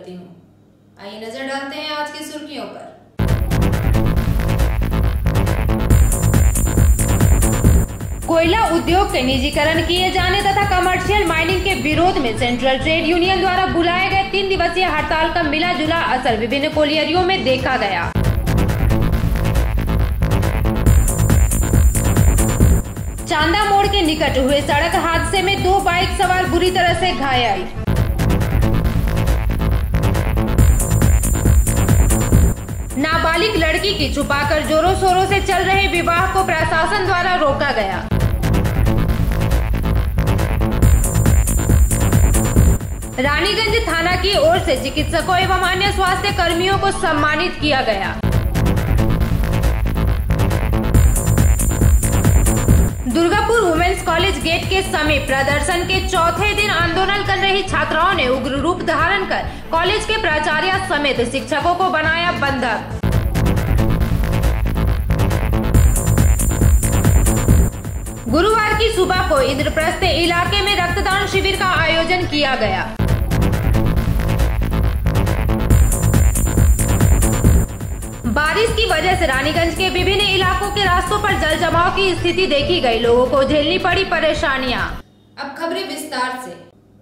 करती हूँ। आइए नजर डालते हैं आज की सुर्खियों पर। कोयला उद्योग के निजीकरण किए जाने तथा कमर्शियल माइनिंग के विरोध में सेंट्रल ट्रेड यूनियन द्वारा बुलाए गए 3 दिवसीय हड़ताल का मिला जुला असर विभिन्न कोलियरियों में देखा गया। चांदा मोड़ के निकट हुए सड़क हादसे में 2 बाइक सवार बुरी तरह से घायल। नाबालिग लड़की की छुपाकर जोरों शोरों से चल रहे विवाह को प्रशासन द्वारा रोका गया। रानीगंज थाना की ओर से चिकित्सकों एवं अन्य स्वास्थ्य कर्मियों को सम्मानित किया गया। दुर्गापुर वुमेन्स कॉलेज गेट के समीप प्रदर्शन के चौथे दिन आंदोलन कर रही छात्राओं ने उग्र रूप धारण कर कॉलेज के प्राचार्य समेत शिक्षकों को बनाया बंधक। गुरुवार की सुबह को इंद्रप्रस्थ इलाके में रक्तदान शिविर का आयोजन किया गया। बारिश की वजह से रानीगंज के विभिन्न इलाकों के रास्तों पर जल जमाव की स्थिति देखी गई। लोगों को झेलनी पड़ी परेशानियां। अब खबरें विस्तार से।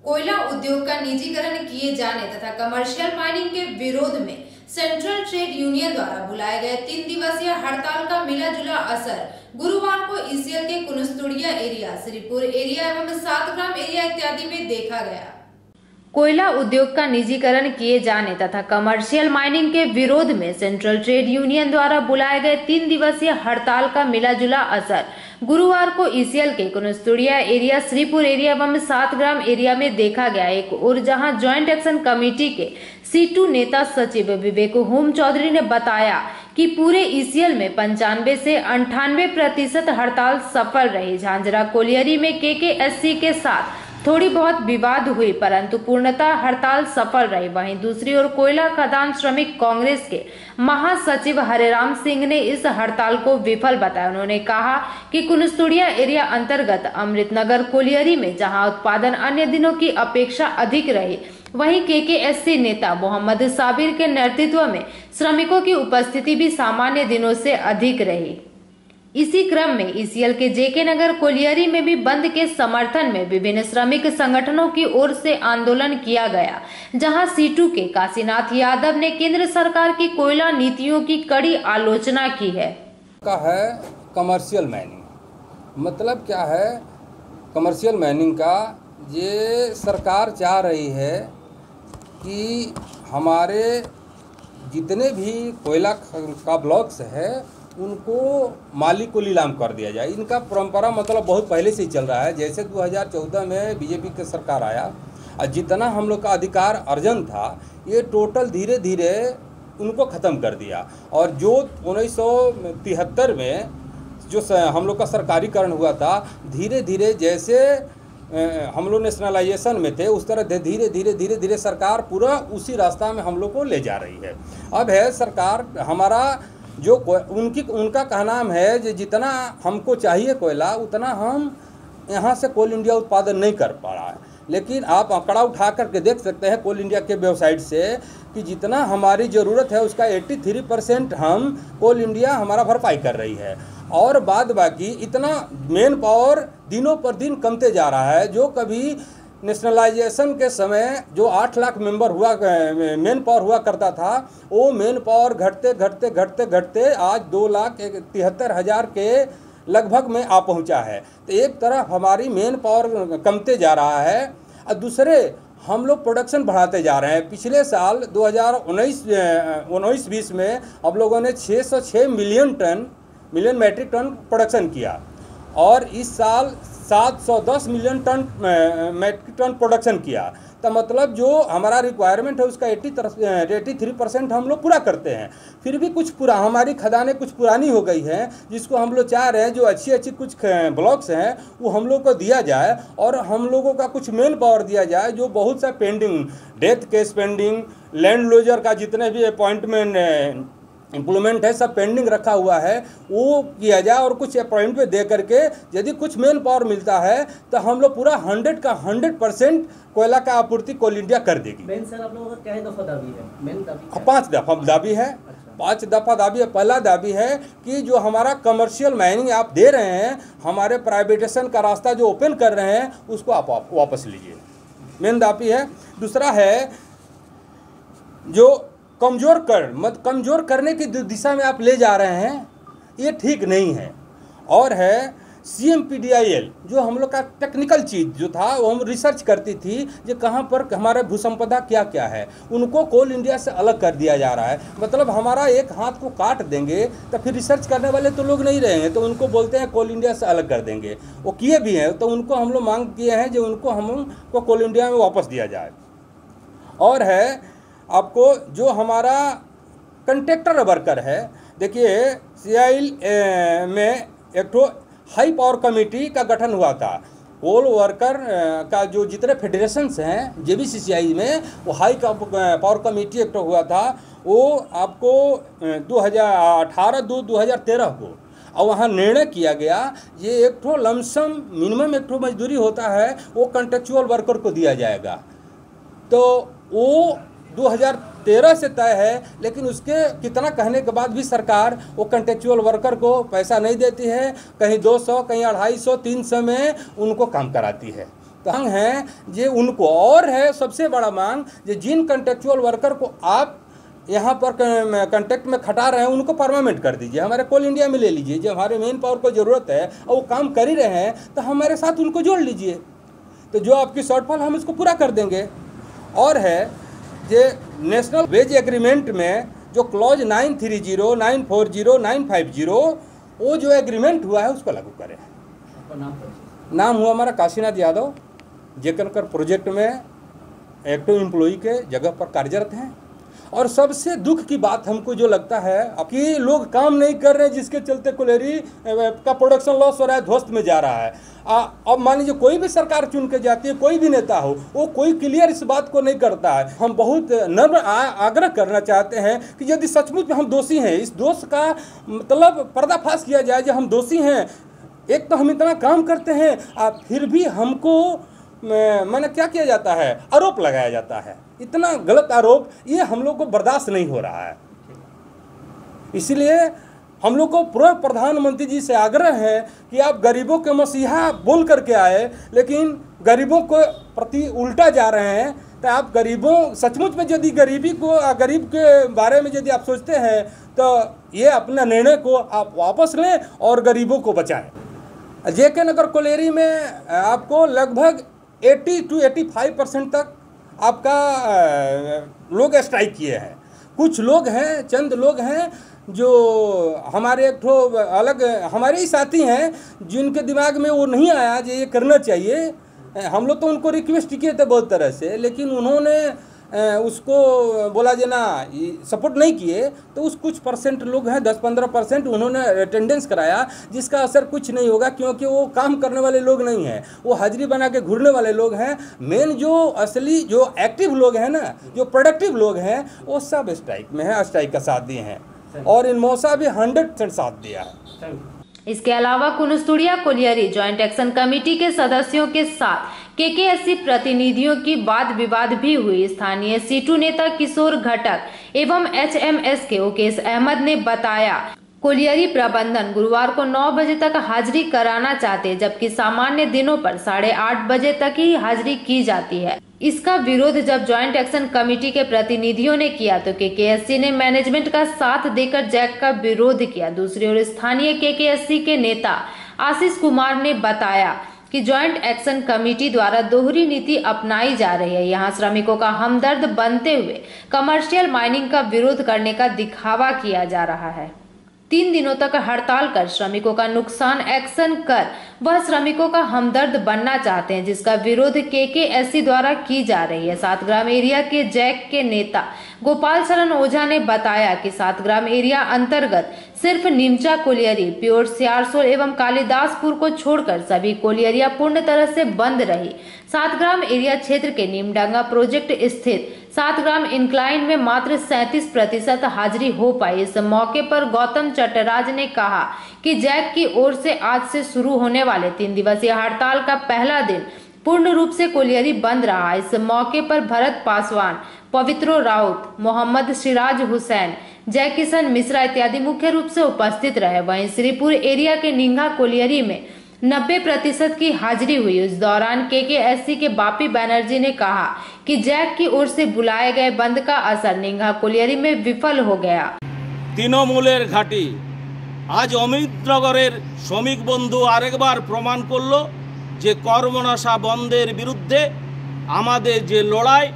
कोयला उद्योग का निजीकरण किए जाने तथा कमर्शियल माइनिंग के विरोध में सेंट्रल ट्रेड यूनियन द्वारा बुलाए गए 3 दिवसीय हड़ताल का मिला जुला असर गुरुवार को ईसीएल के कुनस्तुड़िया एरिया, श्रीपुर एरिया एवं सातग्राम एरिया इत्यादि में देखा गया। कोयला उद्योग का निजीकरण किए जाने तथा कमर्शियल माइनिंग के विरोध में सेंट्रल ट्रेड यूनियन द्वारा बुलाए गए 3 दिवसीय हड़ताल का मिला जुला असर गुरुवार को ईसीएल के कुनस्तुड़िया एरिया, श्रीपुर एरिया एवं सातग्राम एरिया में देखा गया। एक और जहां ज्वाइंट एक्शन कमेटी के C2 नेता सचिव विवेक होम चौधरी ने बताया कि पूरे ईसीएल में 95 से 98% हड़ताल सफल रही। झांझरा कोलियरी में KKSC के साथ थोड़ी बहुत विवाद हुई परंतु पूर्णतः हड़ताल सफल रही। वहीं दूसरी ओर कोयला खदान श्रमिक कांग्रेस के महासचिव हरेराम सिंह ने इस हड़ताल को विफल बताया। उन्होंने कहा कि कुनस्तुड़िया एरिया अंतर्गत अमृतनगर कोलियरी में जहां उत्पादन अन्य दिनों की अपेक्षा अधिक रही, वहीं KKSC नेता मोहम्मद साबिर के नेतृत्व में श्रमिकों की उपस्थिति भी सामान्य दिनों से अधिक रही। इसी क्रम में ईसीएल के JK नगर कोलियरी में भी बंद के समर्थन में विभिन्न श्रमिक संगठनों की ओर से आंदोलन किया गया, जहां C2 के काशीनाथ यादव ने केंद्र सरकार की कोयला नीतियों की कड़ी आलोचना की है। कमर्शियल माइनिंग मतलब क्या है? कमर्शियल माइनिंग का ये सरकार चाह रही है कि हमारे जितने भी कोयला का ब्लॉक्स है उनको मालिक को नीलाम कर दिया जाए। इनका परंपरा मतलब बहुत पहले से ही चल रहा है। जैसे 2014 में बीजेपी की सरकार आया और जितना हम लोग का अधिकार अर्जन था ये टोटल धीरे धीरे उनको ख़त्म कर दिया। और जो 1973 में जो हम लोग का सरकारीकरण हुआ था, धीरे धीरे जैसे हम लोग नेशनलाइजेशन में थे उस तरह धीरे धीरे सरकार पूरा उसी रास्ता में हम लोग को ले जा रही है। अब है सरकार हमारा जो उनका कहना है कि जितना हमको चाहिए कोयला उतना हम यहाँ से कोल इंडिया उत्पादन नहीं कर पा रहा है। लेकिन आप आंकड़ा उठा करके देख सकते हैं कोल इंडिया के वेबसाइट से कि जितना हमारी ज़रूरत है उसका 83% हम कोल इंडिया हमारा भरपाई कर रही है। और बाद बाकी इतना मेन पावर दिनों पर दिन कमते जा रहा है। जो कभी नेशनलाइजेशन के समय जो 8 लाख मेंबर हुआ मेन पावर हुआ करता था, वो मेन पावर घटते आज 2,73,000 के लगभग में आ पहुंचा है। तो एक तरफ हमारी मेन पावर कमते जा रहा है और दूसरे हम लोग प्रोडक्शन बढ़ाते जा रहे हैं। पिछले साल 2019-20 में हम लोगों ने 606 मिलियन मैट्रिक टन प्रोडक्शन किया और इस साल 710 million ton metric ton production किया। तो मतलब जो हमारा रिक्वायरमेंट है उसका 83% हम लोग पूरा करते हैं। फिर भी कुछ पूरा हमारी खदानें कुछ पुरानी हो गई हैं जिसको हम लोग चाह रहे हैं जो अच्छी कुछ ब्लॉक्स हैं वो हम लोग को दिया जाए और हम लोगों का कुछ मेन पावर दिया जाए। जो बहुत सा pending death case pending, land loser का जितने भी अपॉइंटमेंट इम्प्लीमेंट है, सब पेंडिंग रखा हुआ है, वो किया जाए और कुछ पॉइंट पे दे करके यदि कुछ मेन पावर मिलता है तो हम लोग पूरा 100 का 100% कोयला का आपूर्ति कोल इंडिया कर देगी। मेन सर आप लोगों का क्या दफा दाबी है? मेन दाबी 5 दफा दाबी है। 5 दफा दाबी है। पहला दाबी है कि जो हमारा कमर्शियल माइनिंग आप दे रहे हैं, हमारे प्राइवेटेशन का रास्ता जो ओपन कर रहे हैं, उसको आप वापस लीजिए, मेन दाबी है। दूसरा है जो कमज़ोर करने की दिशा में आप ले जा रहे हैं, ये ठीक नहीं है। और है CMPDIL, जो हम लोग का टेक्निकल चीज़ जो था, वो हम रिसर्च करती थी जो कहाँ पर हमारे भूसंपदा क्या क्या है, उनको कोल इंडिया से अलग कर दिया जा रहा है। मतलब हमारा एक हाथ को काट देंगे तो फिर रिसर्च करने वाले तो लोग नहीं रहेंगे, तो उनको बोलते हैं कोल इंडिया से अलग कर देंगे। वो किए भी हैं, तो उनको हम लोग मांग किए हैं जो उनको हमको कोल इंडिया में वापस दिया जाए। और है आपको जो हमारा कंट्रैक्टर वर्कर है, देखिए CIL में एक तो हाई पावर कमेटी का गठन हुआ था। कोल वर्कर का जो जितने फेडरेशंस हैं JBCCI में, वो हाई पावर कमेटी एक तो हुआ था। वो आपको 2018-2013 को, और वहाँ निर्णय किया गया ये एक तो लमसम मिनिमम एक तो मजदूरी होता है, वो कॉन्ट्रेक्चुअल वर्कर को दिया जाएगा। तो वो 2013 से तय है, लेकिन उसके कितना कहने के बाद भी सरकार वो कॉन्ट्रेक्चुअल वर्कर को पैसा नहीं देती है। कहीं 200, कहीं 250, 300 में उनको काम कराती है। तो मांग है ये उनको, और है सबसे बड़ा मांग, ये जिन कॉन्ट्रेक्चुअल वर्कर को आप यहाँ पर कॉन्ट्रैक्ट में खटा रहे हैं, उनको परमानेंट कर दीजिए, हमारे कोल इंडिया में ले लीजिए। जब हमारे मेन पावर को ज़रूरत है और वो काम कर ही रहे हैं, तो हमारे साथ उनको जोड़ लीजिए, तो जो आपकी शॉर्टफॉल हम इसको पूरा कर देंगे। और है ये नेशनल वेज एग्रीमेंट में जो क्लॉज 930, 940, 950, वो जो एग्रीमेंट हुआ है उसको लागू करें। नाम हुआ हमारा काशीनाथ यादव, जेकनकर प्रोजेक्ट में एक्टिव एम्प्लॉई के जगह पर कार्यरत हैं। और सबसे दुख की बात हमको जो लगता है कि लोग काम नहीं कर रहे हैं, जिसके चलते कोयला का प्रोडक्शन लॉस हो रहा है, ध्वस्त में जा रहा है। अब मान लीजिए कोई भी सरकार चुन के जाती है, कोई भी नेता हो, वो कोई क्लियर इस बात को नहीं करता है। हम बहुत नम्र आग्रह करना चाहते हैं कि यदि सचमुच में हम दोषी हैं, इस दोष का मतलब पर्दाफाश किया जाए जो हम दोषी हैं। एक तो हम इतना काम करते हैं, फिर भी हमको माने क्या किया जाता है, आरोप लगाया जाता है। इतना गलत आरोप, ये हम लोग को बर्दाश्त नहीं हो रहा है। इसलिए हम लोग को पूर्व प्रधानमंत्री जी से आग्रह है कि आप गरीबों के मसीहा बोल करके आए, लेकिन गरीबों को प्रति उल्टा जा रहे हैं। तो आप गरीबों, सचमुच में यदि गरीब के बारे में यदि आप सोचते हैं, तो ये अपना निर्णय को आप वापस लें और गरीबों को बचाएं। JK नगर कोलेरी में आपको लगभग 80 to 85% तक आपका लोग स्ट्राइक किए हैं। कुछ लोग हैं, चंद लोग हैं जो हमारे एक ठो अलग हमारे ही साथी हैं, जिनके दिमाग में वो नहीं आया जो ये करना चाहिए। हम लोग तो उनको रिक्वेस्ट किए थे बहुत तरह से, लेकिन उन्होंने उसको बोला जे ना सपोर्ट नहीं किए। तो उस कुछ परसेंट लोग हैं, 10-15% उन्होंने अटेंडेंस कराया, जिसका असर कुछ नहीं होगा, क्योंकि वो काम करने वाले लोग नहीं हैं, वो हाजिरी बना के घूरने वाले लोग हैं। मेन जो असली जो एक्टिव लोग हैं ना, जो प्रोडक्टिव लोग हैं, वो सब स्ट्राइक में है, स्ट्राइक का साथ दिए हैं। और इन मौसा भी 100% साथ दिया है। इसके अलावा कुनुस्तुड़िया कोलियरी ज्वाइंट एक्शन कमेटी के सदस्यों के साथ KKSC प्रतिनिधियों की वाद विवाद भी हुई। स्थानीय सीटू नेता किशोर घटक एवं HMS के ओकेश अहमद ने बताया, कोलियरी प्रबंधन गुरुवार को 9 बजे तक हाजिरी कराना चाहते, जबकि सामान्य दिनों पर 8:30 बजे तक ही हाजिरी की जाती है। इसका विरोध जब ज्वाइंट एक्शन कमेटी के प्रतिनिधियों ने किया तो KKSC ने मैनेजमेंट का साथ देकर जैक का विरोध किया। दूसरी ओर स्थानीय KKSC के नेता आशीष कुमार ने बताया कि ज्वाइंट एक्शन कमेटी द्वारा दोहरी नीति अपनाई जा रही है। यहाँ श्रमिकों का हमदर्द बनते हुए कमर्शियल माइनिंग का विरोध करने का दिखावा किया जा रहा है। 3 दिनों तक हड़ताल कर श्रमिकों का नुकसान एक्शन कर वह श्रमिकों का हमदर्द बनना चाहते हैं, जिसका विरोध KKSC द्वारा की जा रही है। सातग्राम एरिया के जैक के नेता गोपाल शरण ओझा ने बताया कि सातग्राम एरिया अंतर्गत सिर्फ निमचा कोलियरी, प्योर सियारसोल एवं कालिदासपुर को छोड़कर सभी कोलियरियां पूर्ण तरह से बंद रही। सातग्राम एरिया क्षेत्र के नीमडांगा प्रोजेक्ट स्थित सातग्राम इंक्लाइन में मात्र 37% हाजिरी हो पाई। इस मौके पर गौतम चट्टराज ने कहा कि जैक की ओर से आज से शुरू होने वाले 3 दिवसीय हड़ताल का पहला दिन पूर्ण रूप से कोलियरी बंद रहा। इस मौके पर भरत पासवान, पवित्रो राउत, मोहम्मद सिराज हुसैन, जय किशन मिश्रा इत्यादि मुख्य रूप से उपस्थित रहे। वहीं श्रीपुर एरिया के निंगा कोलियरी में 90% की हाजिरी हुई। इस दौरान केकेएससी के बापी बनर्जी ने कहा कि जैक की ओर से बुलाए गए बंद का असर निंगा कोलियरी में विफल हो गया। तृणमूलेर घाटी आज अमितनगरेर श्रमिक बंधु आरेकबार प्रमाण करलो जे कर्मनाशा बंदेर बिरुद्धे आमादेर जे लड़ाई,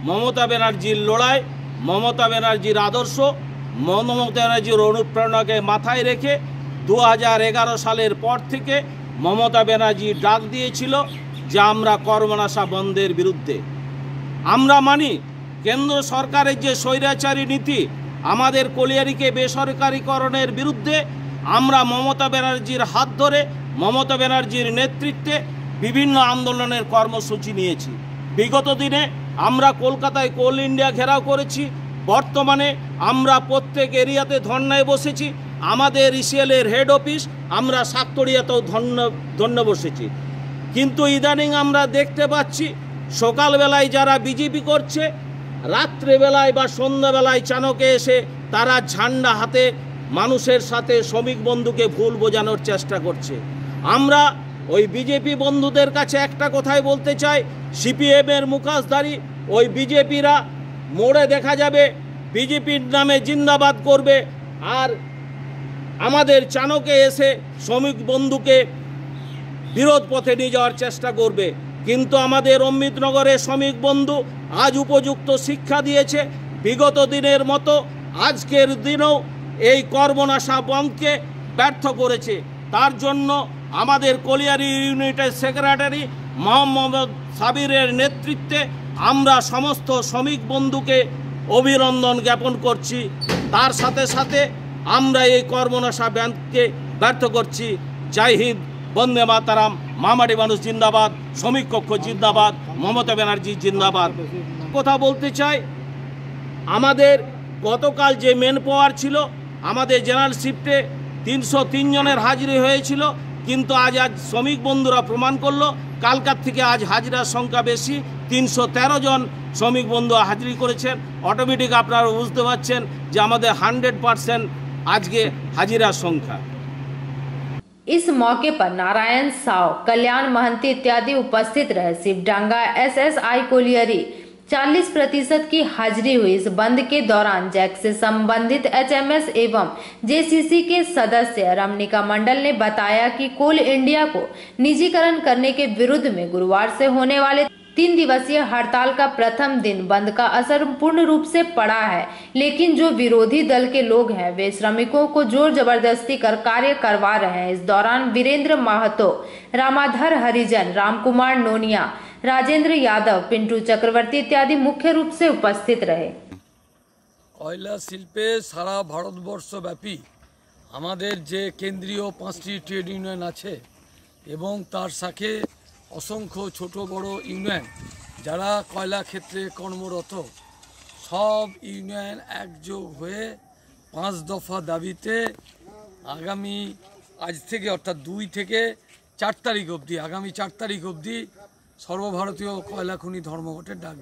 ममता बनर्जीर लड़ाई, ममता बनर्जीर आदर्श, ममता बनर्जीर अनुप्रेरणाके माथाय रेखे 2011 सालेर पर थेके ममता बनर्जी डाक दिएछिलो जे आमरा कर्मनाशा बंदेर बिरुद्धे। आमरा मानी केंद्र सरकारेर जे स्वैराचारी नीति आमादेर कोलियारीके बेसरकारीकरণের बिरुद्धे आमरा ममता बनर्जीर हाथ धरे ममता बनर्जीर नेतृत्वे विभिन्न आंदोलनेर कर्मसूची निয়েছি। विगत दिने आमरा कलकाताय कोल इंडिया घेराव करेছি। बर्तमाने आमरा प्रत्येक एरियाते धर्नाय बसेছি। आमादेर इसिएलेर हेड अफिस आमरा साक्तरियातेও धर्ना बसेছি। किन्तु इदानीं आमरा देखते पाচ্ছি सकाल बेलाय যারা বিজেপি করছে রাত্রে বেলায় বা সন্ধ্যা বেলায় চানকে এসে তারা ঝান্ডা হাতে মানুষের সাথে শ্রমিক বন্ধুকে ভুল বোঝানোর চেষ্টা করছে। আমরা ওই বিজেপি বন্ধুদের কাছে একটা কথাই বলতে চাই, সিপিএম এর মুখোশধারী ওই বিজেপিরা মোড়ে দেখা যাবে বিজেপির নামে জিন্দাবাদ করবে আর আমাদের চানকে এসে শ্রমিক বন্ধুকে বিরোধ পথে নিয়ে যাওয়ার চেষ্টা করবে। কিন্তু আমাদের অমৃতনগরের শ্রমিক বন্ধু আজ উপযুক্ত শিক্ষা দিয়েছে। বিগত দিনের মতো আজকের দিনেও এই কর্মনাশা বন্ধকে ব্যর্থ করেছে। তার জন্য আমাদের কোলিয়ারি ইউনিটের সেক্রেটারি মোহাম্মদ সাবিরের নেতৃত্বে আমরা সমস্ত শ্রমিক বন্ধুকে অভিনন্দন জ্ঞাপন করছি। তার সাথে সাথে আমরা এই কর্মনাশা বন্ধকে ব্যর্থ করছি। জয় হিন্দ, বন্দে মাতারাম, মামাটি মানুষ জিন্দাবাদ, শ্রমিক কক্ষ জিন্দাবাদ, মমতা ব্যানার্জি জিন্দাবাদ। কথা বলতে চাই, আমাদের গতকাল যে মেন পাওয়ার ছিল আমাদের জেনারেল শিফটে 303 জনের হাজিরি হয়েছিল, কিন্তু আজ শ্রমিক বন্ধুরা প্রমাণ করলো কালকার থেকে আজ হাজিরার সংখ্যা বেশি, 313 জন শ্রমিক বন্ধু হাজিরি করেছেন। অটোমেটিক আপনারা বুঝতে পারছেন যে আমাদের 100% আজকে হাজিরার সংখ্যা। इस मौके पर नारायण साव, कल्याण महंती इत्यादि उपस्थित रहे। शिवडांगा एसएसआई कोलियरी 40% की हाजिरी हुई। इस बंद के दौरान जैक से संबंधित एचएमएस एवं जेसीसी के सदस्य रमनिका मंडल ने बताया कि कोल इंडिया को निजीकरण करने के विरुद्ध में गुरुवार से होने वाले 3 दिवसीय हड़ताल का प्रथम दिन बंद का असर पूर्ण रूप से पड़ा है, लेकिन जो विरोधी दल के लोग हैं वे श्रमिकों को जोर जबरदस्ती कर कार्य करवा रहे हैं। इस दौरान वीरेंद्र महतो, रामाधर हरिजन, रामकुमार नोनिया, राजेंद्र यादव, पिंटू चक्रवर्ती इत्यादि मुख्य रूप से उपस्थित रहे। কয়লা শিল্পে সারা ভারতবর্ষ ব্যাপী আমাদের যে কেন্দ্রীয় 5টি ট্রেড ইউনিয়ন আছে এবং তার সাথে অসংখ্য ছোট বড় ইউনিয়ন যারা কয়লা ক্ষেত্রে কর্মরত, সব ইউনিয়ন একযোগ হয়ে 5 দফা দাবিতে আগামী আজ থেকে অর্থাৎ 2 থেকে 4 তারিখ অবধি আগামী 4 তারিখ অবধি সর্বভারতীয় কয়লা খনি ধর্মঘটের ডাক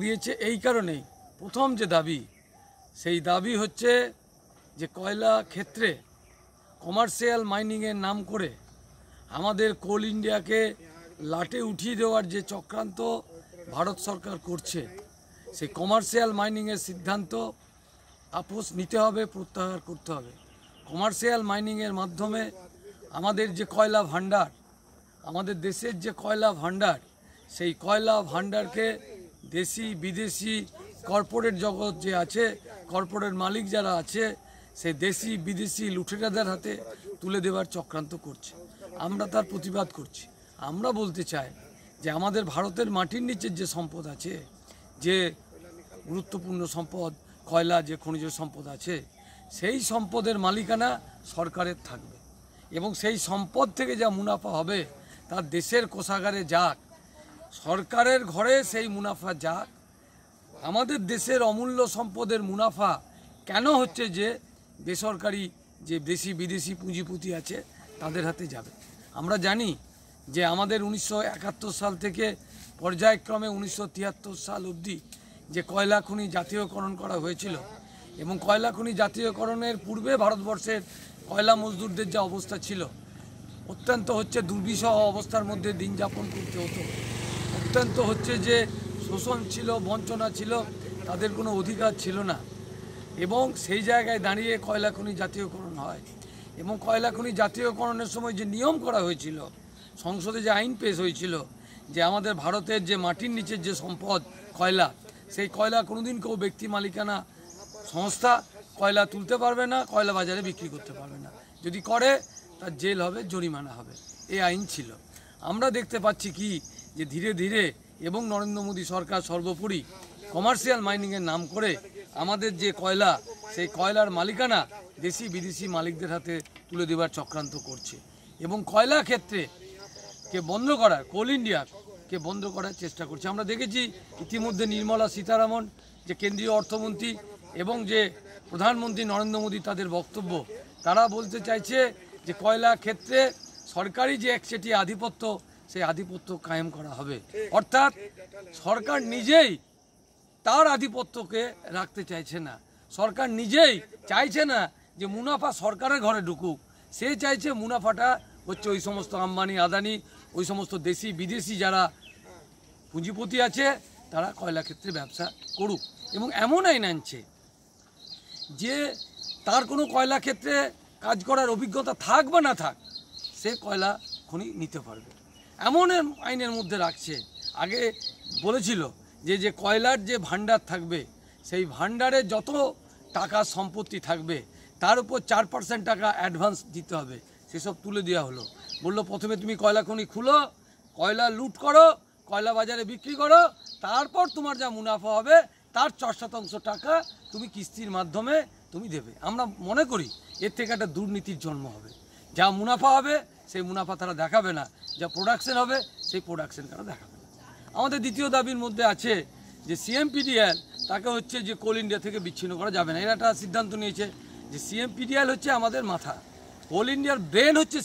দিয়েছে। এই কারণেই প্রথম যে দাবি, সেই দাবি হচ্ছে যে কয়লা ক্ষেত্রে কমার্শিয়াল মাইনিংয়ের নাম করে আমাদের কোল ইন্ডিয়াকে লাটে উঠিয়ে দেওয়ার যে চক্রান্ত ভারত সরকার করছে, সেই কমার্শিয়াল মাইনিংয়ের সিদ্ধান্ত আপোষ নিতে হবে, প্রত্যাহার করতে হবে। কমার্শিয়াল মাইনিংয়ের মাধ্যমে আমাদের যে কয়লা ভাণ্ডার, আমাদের দেশের যে কয়লা ভাণ্ডার, সেই কয়লা ভাণ্ডারকে দেশি বিদেশি কর্পোরেট জগৎ যে আছে, কর্পোরেট মালিক যারা আছে, সেই দেশি বিদেশি লুটেরাদের হাতে তুলে দেওয়ার চক্রান্ত করছে। আমরা তার প্রতিবাদ করছি। আমরা বলতে চাই যে আমাদের ভারতের মাটির নিচের যে সম্পদ আছে, যে গুরুত্বপূর্ণ সম্পদ কয়লা, যে খনিজ সম্পদ আছে, সেই সম্পদের মালিকানা সরকারের থাকবে এবং সেই সম্পদ থেকে যা মুনাফা হবে তা দেশের কোষাগারে যাক সরকারের ঘরে সেই মুনাফা যাক, আমাদের দেশের অমূল্য সম্পদের মুনাফা কেন হচ্ছে যে বেসরকারি যে দেশি বিদেশি পুঁজিপতি আছে তাদের হাতে যাবে? আমরা জানি যে আমাদের 1971 সাল থেকে পর্যায়ক্রমে 1973 সাল অবধি যে কয়লা খনি জাতীয়করণ করা হয়েছিল, এবং কয়লা খনি জাতীয়করণের পূর্বে ভারতবর্ষের কয়লা মজদুরদের যা অবস্থা ছিল, অত্যন্ত হচ্ছে দুর্বিষহ অবস্থার মধ্যে দিন যাপন করতে হতো। অত্যন্ত হচ্ছে যে শোষণ ছিল, বঞ্চনা ছিল, তাদের কোনো অধিকার ছিল না। এবং সেই জায়গায় দাঁড়িয়ে কয়লা খনি জাতীয়করণ হয়, এবং কয়লা খনি জাতীয়করণের সময় যে নিয়ম করা হয়েছিল, সংসদে যে আইন পেশ হয়েছিল যে আমাদের ভারতের যে মাটির নিচের যে সম্পদ কয়লা, সেই কয়লা কোনোদিন কেউ ব্যক্তি মালিকানা সংস্থা কয়লা তুলতে পারবে না, কয়লা বাজারে বিক্রি করতে পারবে না, যদি করে তার জেল হবে, জরিমানা হবে, এই আইন ছিল। আমরা দেখতে পাচ্ছি কি যে ধীরে ধীরে এবং নরেন্দ্র মোদী সরকার সর্বোপরি কমার্শিয়াল মাইনিংয়ের নাম করে আমাদের যে কয়লা, সেই কয়লার মালিকানা দেশি বিদেশি মালিকদের হাতে তুলে দেওয়ার চক্রান্ত করছে, এবং কয়লা ক্ষেত্রে কে বন্ধ করার, কোল ইন্ডিয়াকে বন্ধ করার চেষ্টা করছে। আমরা দেখেছি ইতিমধ্যে নির্মলা সীতারামন যে কেন্দ্রীয় অর্থমন্ত্রী এবং যে প্রধানমন্ত্রী নরেন্দ্র মোদী, তাদের বক্তব্য, তারা বলতে চাইছে যে কয়লা ক্ষেত্রে সরকারি যে একচেটিয়া আধিপত্য, সেই আধিপত্য কায়েম করা হবে। অর্থাৎ সরকার নিজেই তার আধিপত্যকে রাখতে চাইছে না, সরকার নিজেই চাইছে না যে মুনাফা সরকারের ঘরে ঢুকুক, সে চাইছে মুনাফাটা হচ্ছে ওই সমস্ত আম্বানি আদানি, ওই সমস্ত দেশি বিদেশি যারা পুঁজিপতি আছে তারা কয়লা ক্ষেত্রে ব্যবসা করুক, এবং এমন আইন আনছে যে তার কোনো কয়লা ক্ষেত্রে কাজ করার অভিজ্ঞতা থাক বা না থাক, সে কয়লা খনি নিতে পারবে, এমন আইনের মধ্যে রাখছে। আগে বলেছিল যে কয়লার যে ভান্ডার থাকবে, সেই ভান্ডারে যত টাকা সম্পত্তি থাকবে তার উপর 4% টাকা অ্যাডভান্স দিতে হবে, সেসব তুলে দেওয়া হলো। বললো প্রথমে তুমি কয়লা খনি খুলো, কয়লা লুট করো, কয়লা বাজারে বিক্রি করো, তারপর তোমার যা মুনাফা হবে তার 4% টাকা তুমি কিস্তির মাধ্যমে তুমি দেবে। আমরা মনে করি এর থেকে একটা দুর্নীতির জন্ম হবে। যা মুনাফা হবে সেই মুনাফা তারা দেখাবে না, যা প্রোডাকশন হবে সেই প্রোডাকশন তারা দেখাবে না। আমাদের দ্বিতীয় দাবির মধ্যে আছে যে CMPDL তাকে হচ্ছে যে কোল ইন্ডিয়া থেকে বিচ্ছিন্ন করা যাবে না। এরা একটা সিদ্ধান্ত নিয়েছে যে CMPDL হচ্ছে আমাদের মাথা, কোল ইন্ডিয়ার ব্রেন হচ্ছে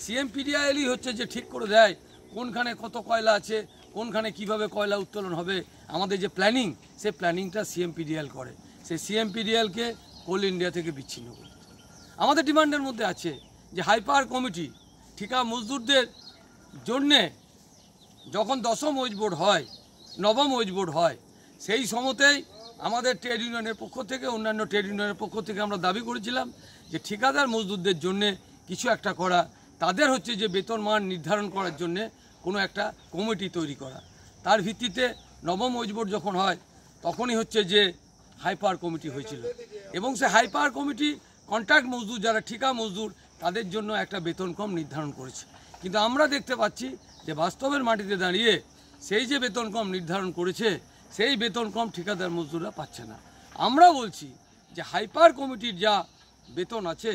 CMPDLই হচ্ছে যে ঠিক করে দেয় কোনখানে কত কয়লা আছে, কোনখানে কিভাবে কয়লা উত্তোলন হবে। আমাদের যে প্ল্যানিং, সেই প্ল্যানিংটা CMPDL করে, সেই CMPDLকে কোল ইন্ডিয়া থেকে বিচ্ছিন্ন করে। আমাদের ডিমান্ডের মধ্যে আছে যে হাইপার কমিটি ঠিকা মজদুরদের জন্যে যখন 10ম ওয়েজ বোর্ড হয়, 9ম ওয়েজ বোর্ড হয়, সেই সময়তেই আমাদের ট্রেড ইউনিয়নের পক্ষ থেকে, অন্যান্য ট্রেড ইউনিয়নের পক্ষ থেকে আমরা দাবি করেছিলাম যে ঠিকাদার মজদুরদের জন্যে কিছু একটা করা, তাদের হচ্ছে যে বেতন মান নির্ধারণ করার জন্যে কোনো একটা কমিটি তৈরি করা। তার ভিত্তিতে 9ম ওয়েজ বোর্ড যখন হয় তখনই হচ্ছে যে হাইপার কমিটি হয়েছিল, এবং সে হাইপার কমিটি কন্ট্রাক্ট মজদুর যারা ঠিকা মজদুর তাদের জন্য একটা বেতন কম নির্ধারণ করেছে। কিন্তু আমরা দেখতে পাচ্ছি যে বাস্তবের মাটিতে দাঁড়িয়ে সেই যে বেতন কম নির্ধারণ করেছে, সেই বেতন কম ঠিকাদার মজদুররা পাচ্ছে না। আমরা বলছি যে হাইপার কমিটির যা বেতন আছে,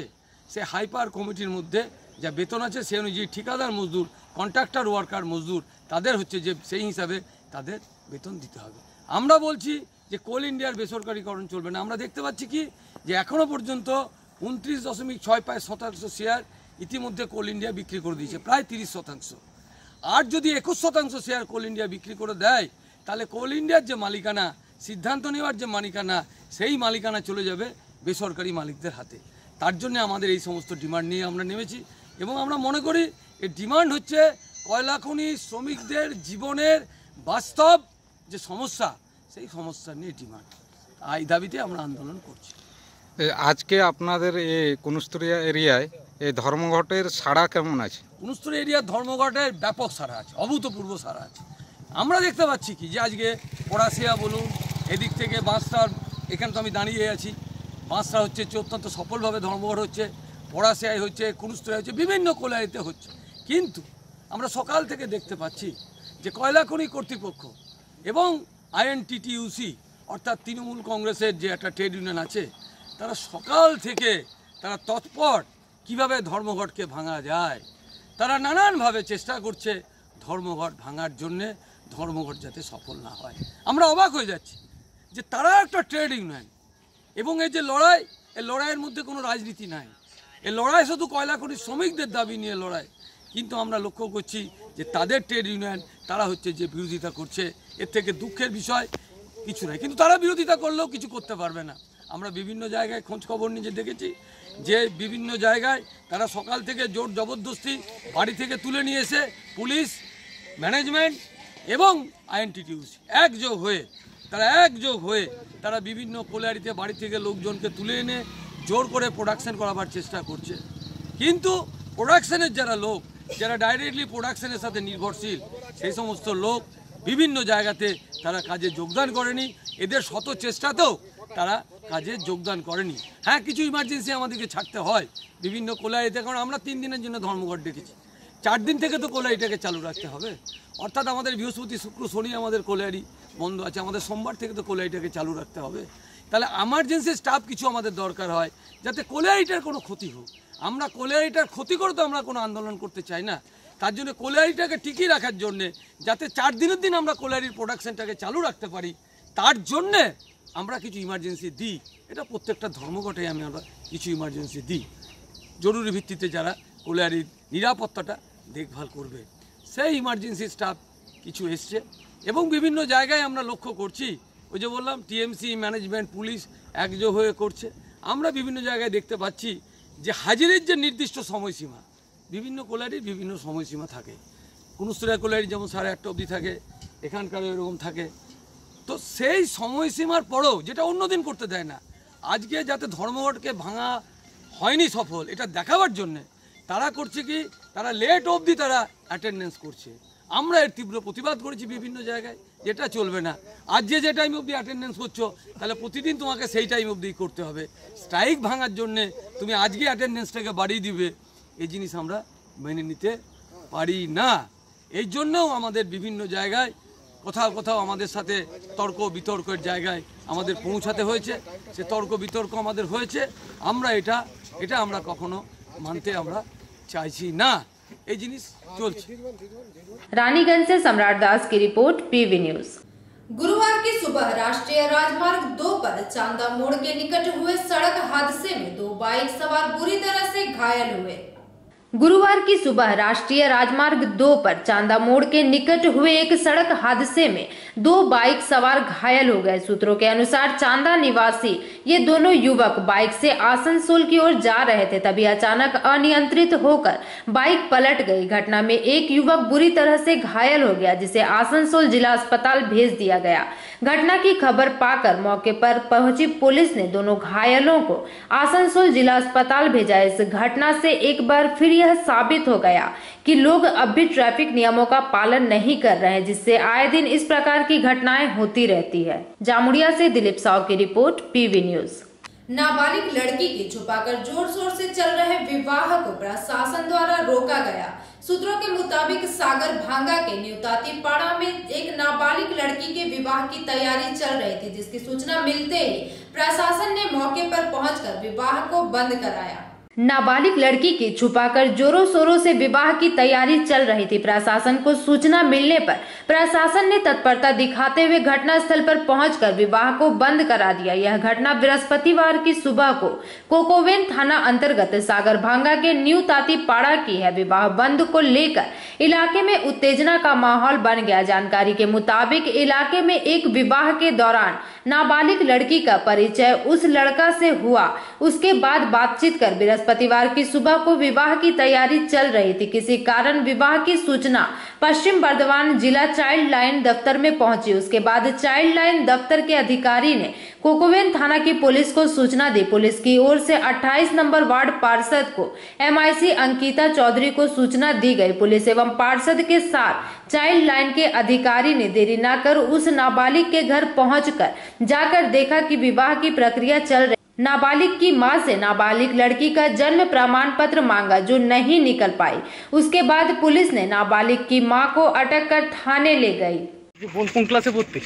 সে হাইপার কমিটির মধ্যে যা বেতন আছে সে অনুযায়ী ঠিকাদার মজদুর, কন্ট্রাক্টর ওয়ার্কার মজদুর, তাদের হচ্ছে যে সেই হিসাবে তাদের বেতন দিতে হবে। আমরা বলছি যে কোল ইন্ডিয়ার বেসরকারিকরণ চলবে না। আমরা দেখতে পাচ্ছি কি যে এখনও পর্যন্ত 29.65% শেয়ার ইতিমধ্যে কোল ইন্ডিয়া বিক্রি করে দিয়েছে, প্রায় 30%। আর যদি 21% শেয়ার কোল ইন্ডিয়া বিক্রি করে দেয়, তাহলে কোল ইন্ডিয়ার যে মালিকানা, সিদ্ধান্ত নেওয়ার যে মালিকানা, সেই মালিকানা চলে যাবে বেসরকারি মালিকদের হাতে। তার জন্য আমাদের এই সমস্ত ডিমান্ড নিয়ে আমরা নেমেছি, এবং আমরা মনে করি এই ডিমান্ড হচ্ছে কয়লা খনি শ্রমিকদের জীবনের বাস্তব যে সমস্যা, সেই সমস্যা নিয়ে ডিমান্ড। এই দাবিতে আমরা আন্দোলন করছি। আজকে আপনাদের এই কনুস্তরিয়া এরিয়ায় এই ধর্মঘটের সাড়া কেমন আছে? কনুস্তরি এরিয়ার ধর্মঘটের ব্যাপক সাড়া আছে, অভূতপূর্ব সাড়া আছে। আমরা দেখতে পাচ্ছি কি যে আজকে পড়াশিয়া বলুন, এদিক থেকে বাঁশরার, এখানে তো আমি দাঁড়িয়ে আছি, বাঁশরা হচ্ছে অত্যন্ত সফলভাবে ধর্মঘট হচ্ছে, পড়াশিয়ায় হচ্ছে, কনুস্তরিয়া হচ্ছে, বিভিন্ন কোলারিতে হচ্ছে। কিন্তু আমরা সকাল থেকে দেখতে পাচ্ছি যে কয়লা খনি কর্তৃপক্ষ এবং INTTUC অর্থাৎ তৃণমূল কংগ্রেসের যে একটা ট্রেড ইউনিয়ন আছে, তারা সকাল থেকে তারা তৎপর কিভাবে ধর্মঘটকে ভাঙা যায়, তারা নানানভাবে চেষ্টা করছে ধর্মঘট ভাঙার জন্যে ধর্মঘট যাতে সফল না হয়। আমরা অবাক হয়ে যাচ্ছি যে তারা একটা ট্রেড ইউনিয়ন এবং এই যে লড়াই, এই লড়াইয়ের মধ্যে কোনো রাজনীতি নাই। এই লড়াই শুধু কয়লা খনি শ্রমিকদের দাবি নিয়ে লড়াই, কিন্তু আমরা লক্ষ্য করছি যে তাদের ট্রেড ইউনিয়ন তারা হচ্ছে যে বিরোধিতা করছে। এর থেকে দুঃখের বিষয় কিছু নাই, কিন্তু তারা বিরোধিতা করলেও কিছু করতে পারবে না। আমরা বিভিন্ন জায়গায় খোঁজ খবর নিয়ে দেখেছি যে বিভিন্ন জায়গায় তারা সকাল থেকে জোর জবরদস্তি বাড়ি থেকে তুলে নিয়ে এসে পুলিশ, ম্যানেজমেন্ট এবং আইএনটিটিউসি একযোগ হয়ে তারা বিভিন্ন কোলারিতে বাড়ি থেকে লোকজনকে তুলে এনে জোর করে প্রোডাকশন করাবার চেষ্টা করছে। কিন্তু প্রোডাকশনের যারা লোক, যারা ডাইরেক্টলি প্রোডাকশনের সাথে নির্ভরশীল, সেই সমস্ত লোক বিভিন্ন জায়গাতে তারা কাজে যোগদান করেনি। এদের শত চেষ্টাতেও তারা কাজে যোগদান করেনি। হ্যাঁ, কিছু ইমার্জেন্সি আমাদেরকে ছাড়তে হয় বিভিন্ন কোলারিতে, কারণ আমরা 3 দিনের জন্য ধর্মঘট ডেকেছি। 4 দিন থেকে তো কোলারিটাকে চালু রাখতে হবে, অর্থাৎ আমাদের বৃহস্পতি, শুক্র, শনি আমাদের কোলারি বন্ধ আছে, আমাদের সোমবার থেকে তো কোলারিটাকে চালু রাখতে হবে। তাহলে এমার্জেন্সি স্টাফ কিছু আমাদের দরকার হয় যাতে কোলারিটার কোনো ক্ষতি হোক। আমরা কোলারিটার ক্ষতি করে তো আমরা কোনো আন্দোলন করতে চাই না। তার জন্য কোলারিটাকে টিকিয়ে রাখার জন্যে, যাতে 4 দিনের দিন আমরা কোলারির প্রোডাকশনটাকে চালু রাখতে পারি, তার জন্যে আমরা কিছু ইমার্জেন্সি দিই। এটা প্রত্যেকটা ধর্মঘটে আমরা কিছু ইমার্জেন্সি দিই, জরুরি ভিত্তিতে যারা কোলারির নিরাপত্তাটা দেখভাল করবে। সেই ইমার্জেন্সি স্টাফ কিছু এসছে এবং বিভিন্ন জায়গায় আমরা লক্ষ্য করছি, ওই যে বললাম টিএমসি, ম্যানেজমেন্ট, পুলিশ একযোগ হয়ে করছে। আমরা বিভিন্ন জায়গায় দেখতে পাচ্ছি যে হাজিরের যে নির্দিষ্ট সময়সীমা, বিভিন্ন কোলারির বিভিন্ন সময়সীমা থাকে। কুনুস্তরা কোলারি যেমন 1:30 অবধি থাকে, এখানকার এরকম থাকে। তো সেই সময়সীমার পরেও যেটা অন্যদিন করতে দেয় না, আজকে যাতে ধর্মঘটকে ভাঙা হয়নি সফল, এটা দেখাবার জন্যে তারা করছে কি, তারা লেট অবধি তারা অ্যাটেন্ডেন্স করছে। আমরা এর তীব্র প্রতিবাদ করেছি বিভিন্ন জায়গায়, যেটা চলবে না। আজ যে টাইম অবধি অ্যাটেন্ডেন্স করছো, তাহলে প্রতিদিন তোমাকে সেই টাইম অবধি করতে হবে। স্ট্রাইক ভাঙার জন্যে তুমি আজকে অ্যাটেন্ডেন্সটাকে বাড়িয়ে দিবে, এই জিনিস আমরা মেনে নিতে পারি না। এই জন্যও আমাদের বিভিন্ন জায়গায় কোথাও আমাদের সাথে তর্ক বিতর্কের জায়গায় আমাদের পৌঁছাতে হয়েছে। সে তর্ক বিতর্ক আমাদের হয়েছে, আমরা এটা আমরা কখনো মানতে আমরা চাইছি না। এই জিনিস চলছে। रानीगंज से सम्राट दास की रिपोर्ट, पीवी न्यूज। गुरुवार की सुबह राष्ट्रीय राजमार्ग 2 पर चांदा मोड़ के निकट हुए सड़क हादसे में 2 बाइक सवार बुरी तरह से घायल हुए। गुरुवार की सुबह राष्ट्रीय राजमार्ग 2 पर चांदा मोड़ के निकट हुए एक सड़क हादसे में 2 बाइक सवार घायल हो गए। सूत्रों के अनुसार चांदा निवासी ये दोनों युवक बाइक से आसनसोल की ओर जा रहे थे, तभी अचानक अनियंत्रित होकर बाइक पलट गई। घटना में एक युवक बुरी तरह से घायल हो गया, जिसे आसनसोल जिला अस्पताल भेज दिया गया। घटना की खबर पाकर मौके पर पहुंची पुलिस ने दोनों घायलों को आसनसोल जिला अस्पताल भेजा। इस घटना से एक बार फिर यह साबित हो गया कि लोग अब भी ट्रैफिक नियमों का पालन नहीं कर रहे हैं, जिससे आए दिन इस प्रकार की घटनाएं होती रहती है। जामुड़िया से दिलीप साव की रिपोर्ट, पीवी न्यूज। नाबालिग लड़की के छुपाकर जोर शोर से चल रहे विवाह को प्रशासन द्वारा रोका गया। सूत्रों के मुताबिक सागर भांगा के न्यूताती पाड़ा में एक नाबालिग लड़की के विवाह की तैयारी चल रही थी, जिसकी सूचना मिलते ही प्रशासन ने मौके पर पहुंचकर विवाह को बंद कराया। नाबालिग लड़की की छुपाकर जोरों शोरों से विवाह की तैयारी चल रही थी। प्रशासन को सूचना मिलने पर प्रशासन ने तत्परता दिखाते हुए घटनास्थल पर पहुंचकर विवाह को बंद करा दिया। यह घटना बृहस्पतिवार की सुबह को कोकोवेन थाना अंतर्गत सागर भांगा के न्यू ताती पाड़ा की है। विवाह बंद को लेकर इलाके में उत्तेजना का माहौल बन गया। जानकारी के मुताबिक इलाके में एक विवाह के दौरान नाबालिग लड़की का परिचय उस लड़का से हुआ। उसके बाद बातचीत कर बृहस्पतिवार की सुबह को विवाह की तैयारी चल रही थी। किसी कारण विवाह की सूचना पश्चिम बर्धमान जिला चाइल्ड लाइन दफ्तर में पहुंची। उसके बाद चाइल्ड लाइन दफ्तर के अधिकारी ने कोकोवेन थाना की पुलिस को सूचना दी। पुलिस की ओर से 28 नंबर वार्ड पार्षद को MIC अंकिता चौधरी को सूचना दी गई। पुलिस एवं पार्षद के साथ चाइल्ड लाइन के अधिकारी ने देरी न कर उस नाबालिग के घर पहुंचकर जाकर देखा कि विवाह की प्रक्रिया चल रही। नाबालिग की मां से नाबालिग लड़की का जन्म प्रमाण पत्र मांगा, जो नहीं निकल पाई। उसके बाद पुलिस ने नाबालिग की मां को अटक कर थाने ले गई। কোন ক্লাসে পড়তিস?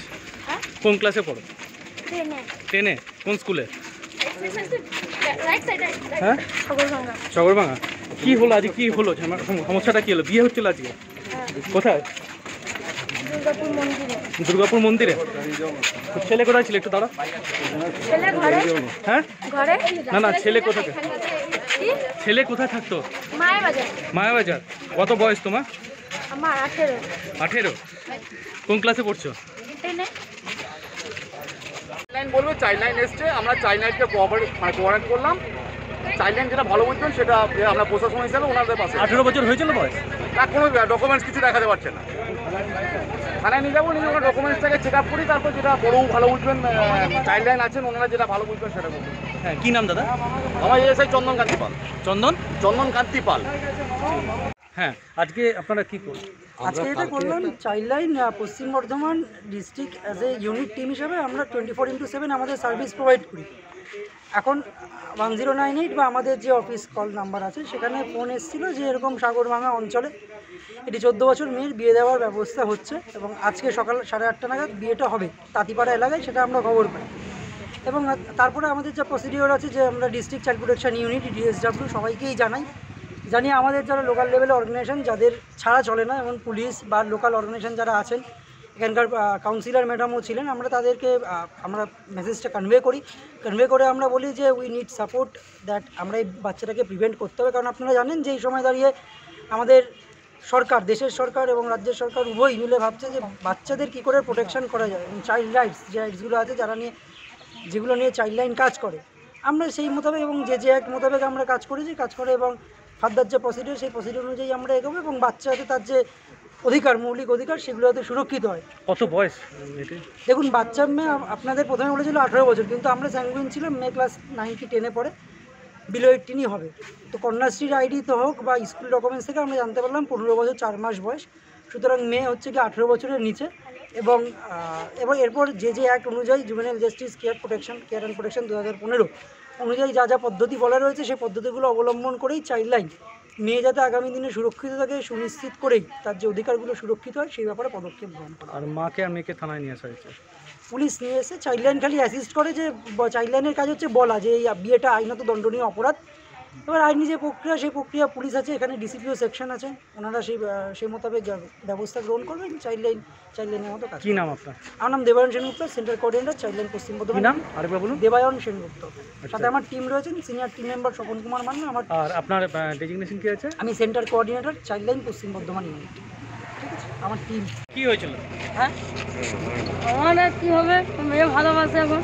কোন ক্লাসে পড়ো? 10 এ। কোন স্কুলে? হ্যাঁ, সগরভাঙা। কি হলো আজ? কি হলো সমস্যাটা? কি হলো? বিয়ে হচ্ছিল আজকে? কোথায়? দুর্গাপুর মন্দিরে। ছেলে কোথায় ছিল? একটু দাঁড়া। হ্যাঁ না না, ছেলে কোথায়? ছেলে কোথায় থাকতো? মায়াবাজার। কত বয়স তোমার? 18। কোন ক্লাসে পড়ছো? চাইল্ডলাইন বলবো, চাইল্ডলাইন এসছে, আমরা চাইল্ডলাইনকে কোঅপারেট করলাম। চাইল্ডলাইন যেটা ভালো বুঝবেন সেটা আমরা প্রশাসন হিসাবে ওনাদের পাশে। 18 বছর হয়েছিল বয়স? তার কোনো ডকুমেন্টস কিছু দেখাতে পারছে না। থানায় নিয়ে যাবো, নিয়ে ওনার ডকুমেন্টসটাকে চেক আপ করি, তারপর যেটা বড় ভালো বুঝবেন চাইল্ডলাইন আছেন ওনারা যেটা ভালো বুঝবেন সেটা বলবেন। হ্যাঁ, কী নাম দাদা? আমার এসআই চন্দন কান্তি পাল। চন্দন কান্তি পাল। হ্যাঁ, আজকে আপনারা কি করবেন? আজকে এটা করলাম, Childline Paschim Bardhaman district as a unit team হিসাবে আমরা 24/7 আমাদের সার্ভিস প্রোভাইড করি। এখন 1098 বা আমাদের যে অফিস কল নাম্বার আছে সেখানে ফোন এসেছিলো যে এরকম সাগরভাঙা অঞ্চলে এটি 14 বছর মেয়ের বিয়ে দেওয়ার ব্যবস্থা হচ্ছে এবং আজকে সকাল 8:30 নাগাদ বিয়েটা হবে তাঁতিপাড়া এলাকায়, সেটা আমরা খবর পাই। এবং তারপরে আমাদের যা প্রসিডিওর আছে যে আমরা district child protection unit DSW সবাইকেই জানি আমাদের যারা লোকাল লেভেলে অর্গানাইজেশন যাদের ছাড়া চলে না, এবং পুলিশ বা লোকাল অর্গানাইজেশন যারা আছেন, এখানকার কাউন্সিলর ম্যাডামও ছিলেন, আমরা তাদেরকে আমরা মেসেজটা কনভে করে আমরা বলি যে উই নিড সাপোর্ট দ্যাট আমরা এই বাচ্চাটাকে প্রিভেন্ট করতে হবে। কারণ আপনারা জানেন যে এই সময় দাঁড়িয়ে আমাদের সরকার, দেশের সরকার এবং রাজ্যের সরকার উভয় মিলে ভাবছে যে বাচ্চাদের কী করে প্রোটেকশন করা যায়, এবং চাইল্ড রাইটস যে রাইটসগুলো আছে যেগুলো নিয়ে চাইল্ডলাইন কাজ করে, আমরা সেই মোতাবেক এবং যে অ্যাক্ট মোতাবেক আমরা কাজ করে এবং ফার্দার যে প্রসিডিওর সেই প্রসিডিওর অনুযায়ী আমরা এগোবো এবং বাচ্চা যাতে তার যে অধিকার, মৌলিক অধিকার, সেগুলো যাতে সুরক্ষিত হয়। কত বয়স? দেখুন, বাচ্চা মেয়ে আপনাদের প্রথমে বলেছিল 18 বছর, কিন্তু আমরা স্যাঙ্গুইন ছিলাম মেয়ে ক্লাস 9 কি 10-এ পড়ে, বিলো 18ই হবে। তো কন্যাশ্রীর আইডি তো হোক বা স্কুল ডকুমেন্টস থেকে আমরা জানতে পারলাম 15 বছর 4 মাস বয়স, সুতরাং মেয়ে হচ্ছে কি 18 বছরের নিচে। এবং এরপর যে অ্যাক্ট অনুযায়ী juvenile justice care and protection 2015 অনুযায়ী যা পদ্ধতি বলা রয়েছে সেই পদ্ধতিগুলো অবলম্বন করেই চাইল্ডলাইন মেয়ে যাতে আগামী দিনে সুরক্ষিত থাকে সুনিশ্চিত করেই তার যে অধিকারগুলো সুরক্ষিত হয় সেই ব্যাপারে পদক্ষেপ গ্রহণ করে। আর মাকে আর মেয়েকে থানায় নিয়ে আসা হয়েছে, পুলিশ নিয়ে এসে চাইল্ডলাইন খালি অ্যাসিস্ট করে, যে চাইল্ডলাইনের কাজ হচ্ছে বলা যে এই বিয়েটা আইনত দণ্ডনীয় অপরাধ। এবার আইনি যে প্রক্রিয়া সেই প্রক্রিয়া পুলিশ আছে, এখানে ডিসিপিও সেকশন আছে, ওনারা সেই মোতাবেক ব্যবস্থা গ্রহণ করবেন চাইল্ডলাইনের মতো কাজ। কী নাম আপনার? আমার নাম Debayan Sengupta, central coordinator Childline পশ্চিম বর্ধমান। নাম আরেকবার বলুন। দেবায়ন সেনগুপ্ত। সাথে আমার টিম রয়েছেন, senior team member Swapan Kumar Manna. আর আপনার ডেজিগনেশন কি আছে? আমি সেন্টার কোঅর্ডিনেটর চাইল্ডলাইন পশ্চিম বর্ধমান ইউনিট। ঠিক আছে, আমার টিম। কি হয়েছিল? হ্যাঁ, আমার আর কি হবে, মেয়ে ভালোবাসে এখন,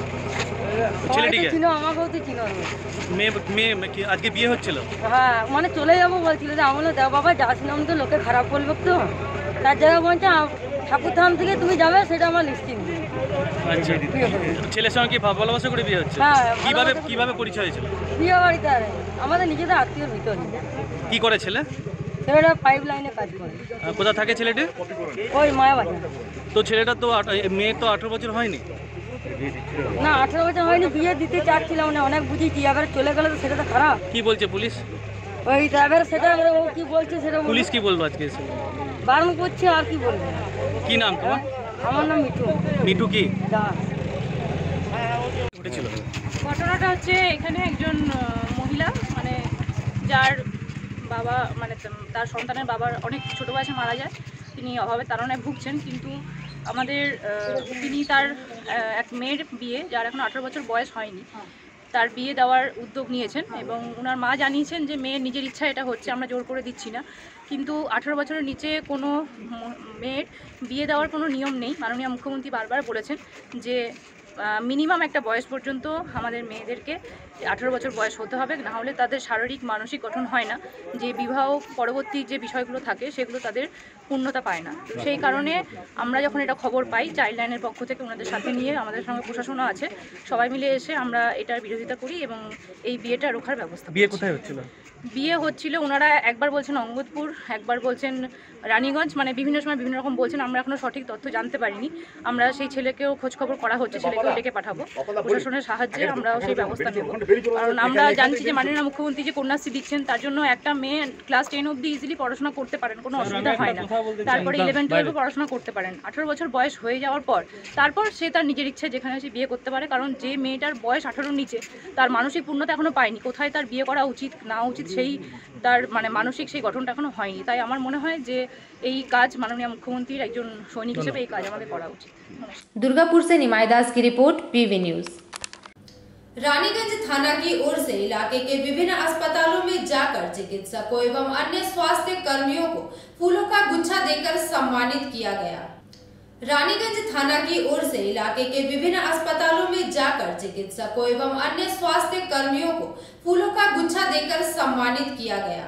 ছেলেটিকে ছিল আমাকেও তো ছিল। মেয়ে আজকে বিয়ে হচ্ছিল? হ্যাঁ, মানে চলে যাবো বলছিল যে আমি দেখ বাবা যাচ্ছিলাম তো লোকে খারাপ বলবে তো, তার জায়গায় বলছে ঠাকুরধাম থেকে তুমি যাবে, সেটা আমার নিশ্চিন্ত। আচ্ছা, ছেলের সঙ্গে কি ভালোবাসা করে বিয়ে হচ্ছে? হ্যাঁ। কিভাবে পরিচয় হয়েছিল? বিয়ে বাড়িতে আর আমাদের নিজেদের আত্মীয়র ভিতরে। কি করে ছেলে? ছেলেটা পাইপ লাইনে কাজ করে। কোথা থাকে ছেলেটি? ওই মায়াবাজার। তো ছেলেটা তো মেয়ে তো 18 বছর হয়নি? না, 18 বছর হয়নি, বিয়ে দিতে চাচ্ছিলাম না, অনেক বুঝিয়েছি, এবার চলে গেলে তো সেটা তো খারাপ। কি বলছে পুলিশ? ওই ড্রাইভার সেটা ও কি বলছে সেটা পুলিশ কি বলবো আজকে এসে? বারণ করছে, আর কি বলবো। কি নাম তোমার? আমার নাম মিঠু। মিঠু কি দাস। ঘটেছিল? ঘটনাটা হচ্ছে এখানে একজন মহিলা, মানে যার বাবা, মানে তার সন্তানের বাবার অনেক ছোটো বয়সে মারা যায়, তিনি অভাবে তাড়নায় ভুগছেন, কিন্তু তিনি তার এক মেয়ের বিয়ে, যার এখন 18 বছর বয়স হয়নি, তার বিয়ে দেওয়ার উদ্যোগ নিয়েছেন এবং ওনার মা জানিয়েছেন যে মেয়ের নিজের ইচ্ছা এটা হচ্ছে, আমরা জোর করে দিচ্ছি না। কিন্তু 18 বছরের নিচে কোনো মেয়ের বিয়ে দেওয়ার কোনো নিয়ম নেই। মাননীয় মুখ্যমন্ত্রী বারবার বলেছেন যে মিনিমাম একটা বয়স পর্যন্ত আমাদের মেয়েদেরকে 18 বছর বয়স হতে হবে, না হলে তাদের শারীরিক মানসিক গঠন হয় না, যে বিবাহ পরবর্তী যে বিষয়গুলো থাকে সেগুলো তাদের পূর্ণতা পায় না। সেই কারণে আমরা যখন এটা খবর পাই, চাইল্ডলাইনের পক্ষ থেকে ওনাদের সাথে নিয়ে আমাদের সঙ্গে প্রশাসনও আছে, সবাই মিলে এসে আমরা এটার বিরোধিতা করি এবং এই বিয়েটা রোখার ব্যবস্থা। বিয়ে কোথায় হচ্ছিল? বিয়ে হচ্ছিল, ওনারা একবার বলছেন অঙ্গদপুর, একবার বলছেন রানীগঞ্জ, মানে বিভিন্ন সময় বিভিন্ন রকম বলছেন, আমরা এখনও সঠিক তথ্য জানতে পারিনি। আমরা সেই ছেলেকেও খোঁজখবর করা হচ্ছে, ছেলেকেও ডেকে পাঠাবো, প্রশাসনের সাহায্যে আমরাও সেই ব্যবস্থা নেব। কারণ আমরা জানছি যে মাননীয় মুখ্যমন্ত্রী যে কন্যাশ্রী দিচ্ছেন, তার জন্য একটা মেয়ে ক্লাস 10 অবধি ইজিলি পড়াশোনা করতে পারেন, কোনো অসুবিধা হয় না, তারপরে 11-12 পড়াশোনা করতে পারেন। 18 বছর বয়স হয়ে যাওয়ার পর তারপর সে তার নিজের ইচ্ছে যেখানে সে বিয়ে করতে পারে, কারণ যে মেয়েটার বয়স 18-র নিচে, তার মানসিক পূর্ণতা এখনও পায়নি, কোথায় তার বিয়ে করা উচিত না উচিত সেই তার মানে মানসিক সেই গঠনটা এখনো হয়নি। তাই আমার মনে হয় যে এই কাজ মাননীয় মুখ্যমন্ত্রীর একজন সৈনিক হিসেবে এই কাজ আমাদের করা उचित। दुर्गापुर से निमाई दास की रिपोर्ट, पीवी न्यूज। रानीगंज थाना की ओर से इलाके के विभिन्न अस्पतालों में जाकर चिकित्सकों एवं अन्य स्वास्थ्य कर्मियों को फूलों का गुच्छा देकर सम्मानित किया गया। रानीगंज थाना की ओर से इलाके के विभिन्न अस्पतालों में जाकर चिकित्सकों एवं अन्य स्वास्थ्य कर्मियों को फूलों का गुच्छा देकर सम्मानित किया गया।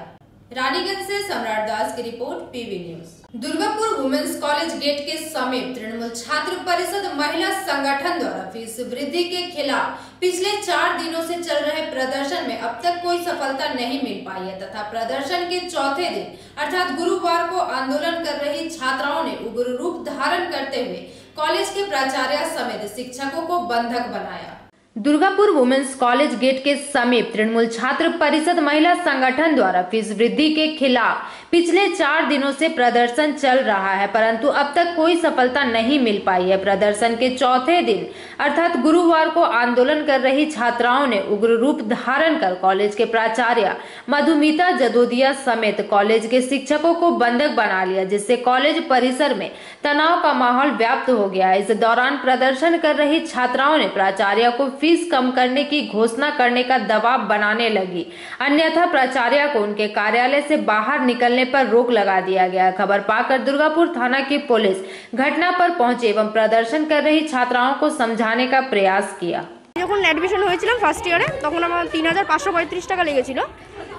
रानीगंज से सम्राट दास की report, PV news. Durgapur women's college gate के समीप तृणमूल छात्र परिषद महिला संगठन द्वारा फीस वृद्धि के खिलाफ पिछले 4 दिनों से चल रहे प्रदर्शन में अब तक कोई सफलता नहीं मिल पाई है तथा प्रदर्शन के चौथे दिन अर्थात गुरुवार को आंदोलन कर रही छात्राओं ने उग्र रूप धारण करते हुए कॉलेज के प्राचार्य समेत शिक्षकों को बंधक बनाया। दुर्गापुर वुमेन्स कॉलेज गेट के समीप तृणमूल छात्र परिषद महिला संगठन द्वारा फीस वृद्धि के खिलाफ पिछले 4 दिनों से प्रदर्शन चल रहा है, परंतु अब तक कोई सफलता नहीं मिल पाई है। प्रदर्शन के चौथे दिन अर्थात गुरुवार को आंदोलन कर रही छात्राओं ने उग्र रूप धारण कर कॉलेज के प्राचार्य मधुमिता जदोदिया समेत कॉलेज के शिक्षकों को बंधक बना लिया, जिससे कॉलेज परिसर में तनाव का माहौल व्याप्त हो गया। इस दौरान प्रदर्शन कर रही छात्राओं ने प्राचार्य को फीस कम करने की घोषणा करने का दबाव बनाने लगी, अन्यथा प्राचार्य को उनके कार्यालय से बाहर निकलने पर रोक लगा दिया गया। खबर पाकर दुर्गापुर थाना की पुलिस घटना पर पहुंची एवं प्रदर्शन कर रही छात्राओं को समझाने का प्रयास किया। যখন অ্যাডমিশন হয়েছিলাম ফার্স্ট ইয়ারে তখন আমার 3535 টাকা লেগেছিল,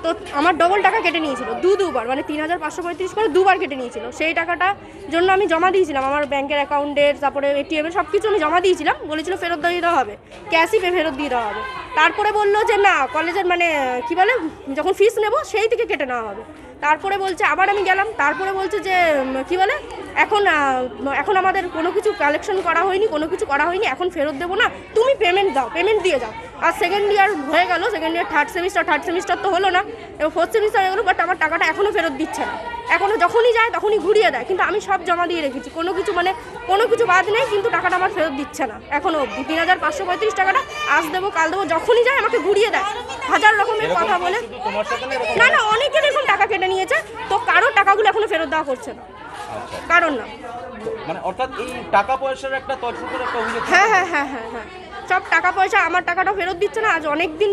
তো আমার ডবল টাকা কেটে নিয়েছিল দুবার, মানে 3535 করে দুবার কেটে নিয়েছিল। সেই টাকাটা জন্য আমি জমা দিয়েছিলাম আমার ব্যাংকের অ্যাকাউন্টের, তারপরে এটিএম এর সব কিছু আমি জমা দিয়েছিলাম, বলেছিল ফেরত দিয়ে দেওয়া হবে, ক্যাশই ফেরত দিয়ে দেওয়া হবে। তারপরে বললো যে না কলেজের মানে কি বলে যখন ফিস নেব সেই থেকে কেটে নেওয়া হবে। তারপরে বলছে আবার আমি গেলাম, তারপরে বলছে যে কি বলে এখন আমাদের কোনো কিছু কালেকশন করা হয়নি, কোনো কিছু করা হয়নি, এখন ফেরত দেবো না, তুমি পেমেন্ট দাও, পেমেন্ট দিয়ে যাও। আর সেকেন্ড ইয়ার হয়ে গেল, সেকেন্ড ইয়ার থার্ড সেমিস্টার তো হলো না, এবং ফোর্থ সেমিস্টার হয়ে গেলো, বাট আমার টাকাটা এখনও ফেরত দিচ্ছে না। এখনও যখনই যায় তখনই ঘুরিয়ে দেয়, কিন্তু আমি সব জমা দিয়ে রেখেছি, কোনো কিছু বাদ নেই, কিন্তু টাকাটা আমার ফেরত দিচ্ছে না এখনও অবধি। 3535 টাকাটা আজ দেবো কাল দেবো, যখনই যায় আমাকে ঘুরিয়ে দেয়, হাজার রকমের কথা বলে। না অনেকের এরকম টাকা কেটে নিয়েছে, তো কারোর টাকাগুলো এখনো ফেরত দেওয়া করছে না, কারণ না মানে অর্থাৎ এই টাকা পয়সার একটা তছরূপের একটা অভিযোগ। হ্যাঁ সব টাকা পয়সা, আমার টাকাটা ফেরত দিচ্ছে না। আজ অনেক দিন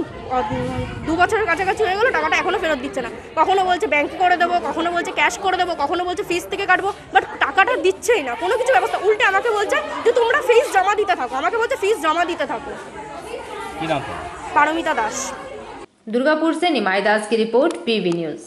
2 বছরের কাছাকাছি হয়ে গেল, টাকাটা এখনো ফেরত দিচ্ছে না। কখনো বলছে ব্যাংকে করে দেবো, কখনো বলছে ক্যাশ করে দেবো, কখনো বলছে ফিস থেকে কাটবো, বাট টাকাটা দিচ্ছেই না, কোনো কিছু ব্যবস্থা। উল্টে আমাকে বলছে যে তোমরা ফিস জমা দিতে থাকো, আমাকে বলছে ফিস জমা দিতে থাকো। কি নাম? পারমিতা দাস। दुर्गापुर से निमाई दास की रिपोर्ट, पीवी न्यूज।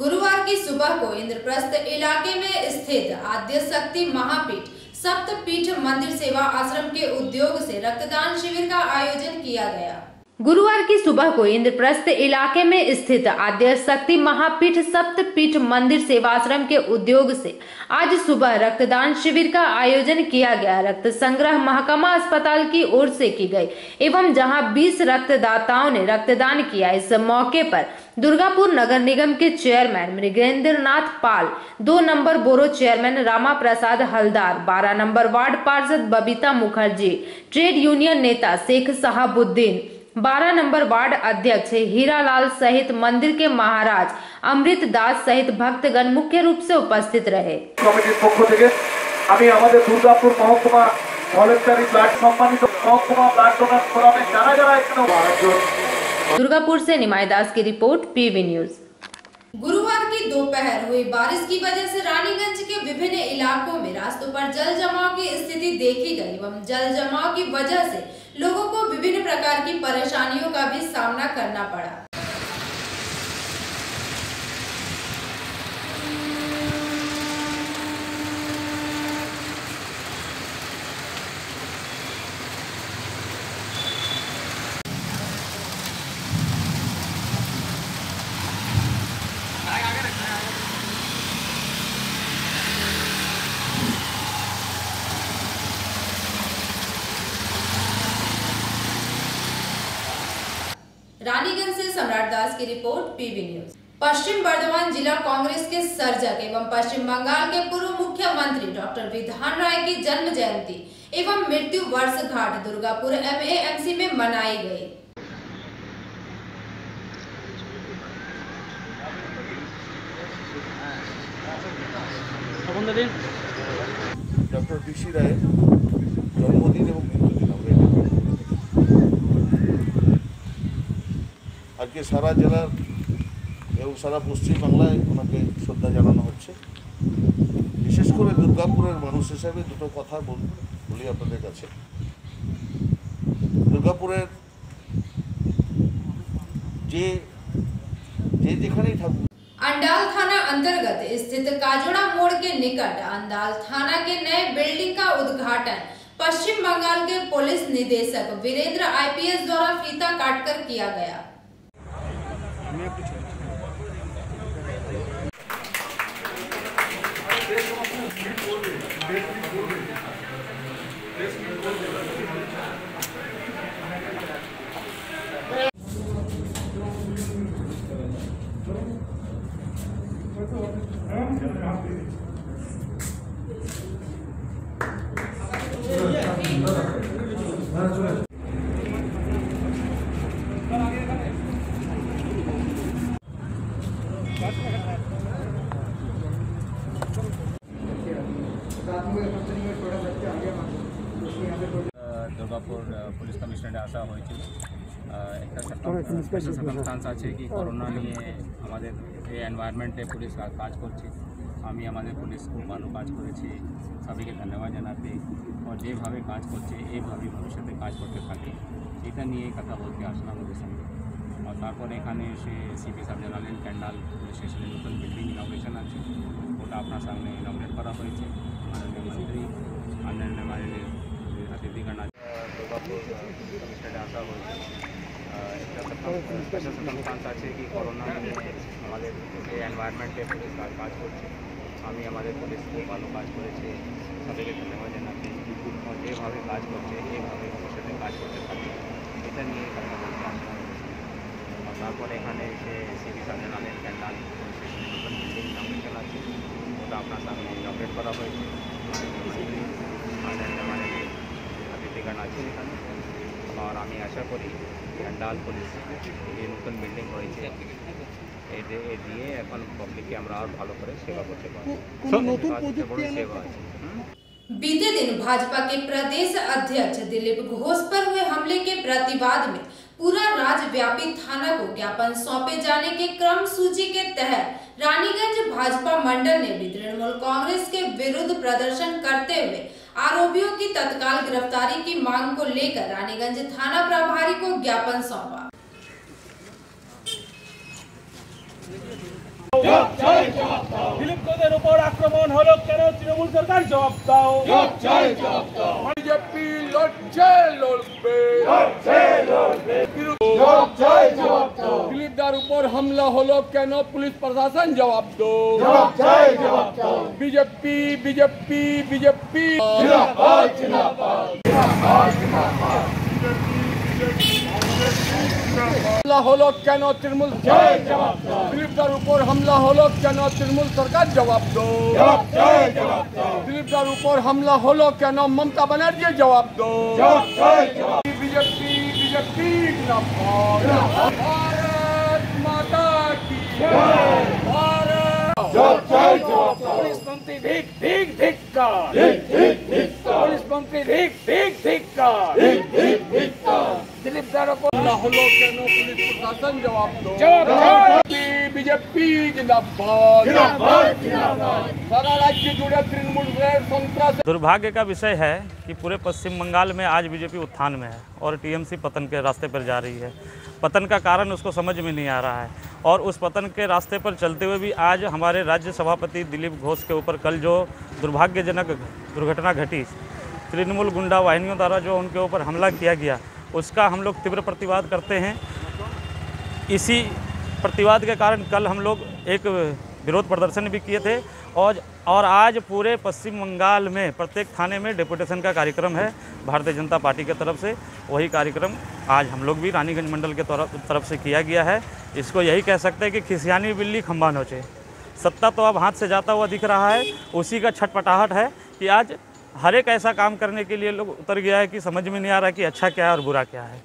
गुरुवार की सुबह को इंद्रप्रस्थ इलाके में स्थित आद्य शक्ति महापीठ सप्तपीठ मंदिर सेवा आश्रम के उद्योग से रक्तदान शिविर का आयोजन किया गया। गुरुवार की सुबह को इंद्रप्रस्थ इलाके में स्थित आद्य शक्ति महापीठ सप्तपीठ मंदिर सेवाश्रम के उद्योग से आज सुबह रक्तदान शिविर का आयोजन किया गया। रक्त संग्रह महकमा अस्पताल की ओर से की गई एवं जहां 20 रक्तदाताओं ने रक्तदान किया। इस मौके पर दुर्गापुर नगर निगम के चेयरमैन मृगेंद्र नाथ पाल, 2 नंबर बोरो चेयरमैन रामा प्रसाद हलदार, 12 नंबर वार्ड पार्षद बबीता मुखर्जी, ट्रेड यूनियन नेता शेख साहबुद्दीन, 12 नंबर वार्ड अध्यक्ष हीरालाल सहित मंदिर के महाराज अमृत दास सहित भक्तगण मुख्य रूप से उपस्थित रहे। कमिटिर पक्ष থেকে আমি আমাদের দুর্গাপুর মহকুমা ভলেন্টারি ব্লাড সম্মানিত মহকুমা ব্লাড ডোনার ফোরামে যারা এখানে। दुर्गापुर से निमाई दास की रिपोर्ट, पीवी न्यूज। गुरुवार की दोपहर हुई बारिश की वजह से रानीगंज के विभिन्न इलाकों में रास्तों पर जल जमाव की स्थिति देखी गई एवं जल जमाव की वजह से लोगों को विभिन्न प्रकार की परेशानियों का भी सामना करना पड़ा। रानीगंज से सम्राट दास की रिपोर्ट, पीवी न्यूज। पश्चिम बर्धमान जिला कांग्रेस के सर्जक एवं पश्चिम बंगाल के पूर्व मुख्यमंत्री डॉक्टर विधान राय की जन्म जयंती एवं मृत्यु वर्षगांठ दुर्गापुर MAMC में मनाई गई। জন্মদিন। ডক্টর পিসি রায়ের জন্মদিন এবং মৃত্যুদিন আমরা এটা পালন করে থাকি। আজকে সারা জেলার এবং সারা পশ্চিমবাংলায় ওনাকে শ্রদ্ধা জানানো হচ্ছে। বিশেষ করে দুর্গাপুরের মানুষ হিসাবে দুটো কথা বলি আপনাদের কাছে। দুর্গাপুরের যেখানেই থাকুক। अंडाल थाना अंतर्गत स्थित काजोड़ा मोड़ के निकट अंडाल थाना के नए बिल्डिंग का उद्घाटन पश्चिम बंगाल के पुलिस निदेशक वीरेंद्र आईपीएस द्वारा फीता काटकर किया गया। দুর্গাপুর পুলিশ কমিশনারে আসা হয়েছিল। একটা স্পেশাল সার্কামস্টান্স আছে কি করোনা নিয়ে আমাদের এই এনवायरमेंटे পুলিশ কাজ করছে। আমি আমাদের পুলিশ খুব ভালো কাজ করেছি, সবাইকে ধন্যবাদ জানাতে और যেভাবে কাজ করছে এইভাবে ভবিষ্যতে কাজ করতে থাকে এটা নিয়ে কথা বলতে আসলাম ওদের সঙ্গে। और তারপরে এখানে এসে সিপি সাহেব জানালেন ক্যান্ডাল পুলিশ স্টেশনে নতুন বিল্ডিং ইনগ্রেশন আছে, ওটা আপনার সামনে ইনগ্রেট করা হয়েছে। মাননীয় মন্ত্রী মাননীয় মাননীয় অতিথিগণ দুর্গাপুর কমিশনারে আসা হয়েছে। একটা স্পেশাল সার্কামস্টান্স আছে কি করোনা নিয়ে আমাদের এই এনवायरमेंटे পুলিশ কাজ করছে। আমি আমাদের পুলিশ খুব ভালো কাজ করেছি, সবাইকে ধন্যবাদ জানাতে और যেভাবে কাজ করছে এইভাবে ভবিষ্যতে কাজ করতে থাকে এটা নিয়ে কথা বলতে আসলাম। और তারপরে এখানে এসে সিপি সাহেব জানালেন ক্যান্ডাল পুলিশ স্টেশনে নতুন বিল্ডিং ইনগ্রেশন আছে, ওটা আপনার সামনে ইনগ্রেট করা হয়েছে। মাননীয় মন্ত্রী মাননীয় মাননীয় অতিথিগণ আছে এখানে। और আমি আশা করি ক্যান্ডাল পুলিশ যে নতুন বিল্ডিং হয়েছে দিয়ে এখন পাবলিককে আমরা আর ভালো করে সেবা করতে পারবো। বড় সেবা আছে। बीते दिन भाजपा के प्रदेश अध्यक्ष दिलीप घोष पर हुए हमले के प्रतिवाद में पूरा राज्यव्यापी थाना को ज्ञापन सौंपे जाने के क्रम सूची के तहत रानीगंज भाजपा मंडल ने भी तृणमूल कांग्रेस के विरुद्ध प्रदर्शन करते हुए आरोपियों की तत्काल गिरफ्तारी की मांग को लेकर रानीगंज थाना प्रभारी को ज्ञापन सौंपा। দিলীপ ঘোষের উপর আক্রমণ হলো কেন? তৃণমূল সরকার জবাব দাও। বিজেপি লড়ছে লড়বে, দিলীপদার উপর হামলা হলো কেন? পুলিশ প্রশাসন জবাব দো। বিজেপি বিজেপি বিজেপি হামলা হলো কেন? তৃণমূল দিলীপদার উপর হামলা হলো কেন? তৃণমূল সরকার জবাব দো। দিলীপদার উপর হামলা হলো কেন? মমতা ব্যানার্জি জবাব দো। বিজেপি বিজেপি ভারত মাতা কি পুলিশ মন্ত্রী ধিক ধিক ধিক্কার, পুলিশ মন্ত্রী ধিক ধিক ধিক্কার। দিলীপদার উপর হামলা হলো কেন? পুলিশ প্রশাসন জবাব দো। বিজেপি জিন্দাবাদ, সারা রাজ্য জুড়ে তৃণমূলের সন্ত্রাস। दुर्भाग्य का विषय है कि पूरे पश्चिम बंगाल में आज बीजेपी उत्थान में है और टीएमसी पतन के रास्ते पर जा रही है। पतन का कारण उसको समझ में नहीं आ रहा है और उस पतन के रास्ते पर चलते हुए भी आज हमारे राज्य सभापति दिलीप घोष के ऊपर कल जो दुर्भाग्यजनक दुर्घटना घटी, तृणमूल गुंडा वाहिनियों द्वारा जो उनके ऊपर हमला किया गया, उसका हम लोग तीव्र प्रतिवाद करते हैं। इसी प्रतिवाद के कारण कल हम लोग एक विरोध प्रदर्शन भी किए थे और आज पूरे पश्चिम बंगाल में प्रत्येक थाने में डेपुटेशन का कार्यक्रम है भारतीय जनता पार्टी के तरफ से। वही कार्यक्रम आज हम लोग भी रानीगंज मंडल के तरफ से किया गया है। इसको यही कह सकते हैं कि खिसियानी बिल्ली खंबा नोचे। सत्ता तो अब हाथ से जाता हुआ दिख रहा है, उसी का छटपटाहट है कि आज हर एक ऐसा काम करने के लिए लोग उतर गया है कि समझ में नहीं आ रहा कि अच्छा क्या है और बुरा क्या है।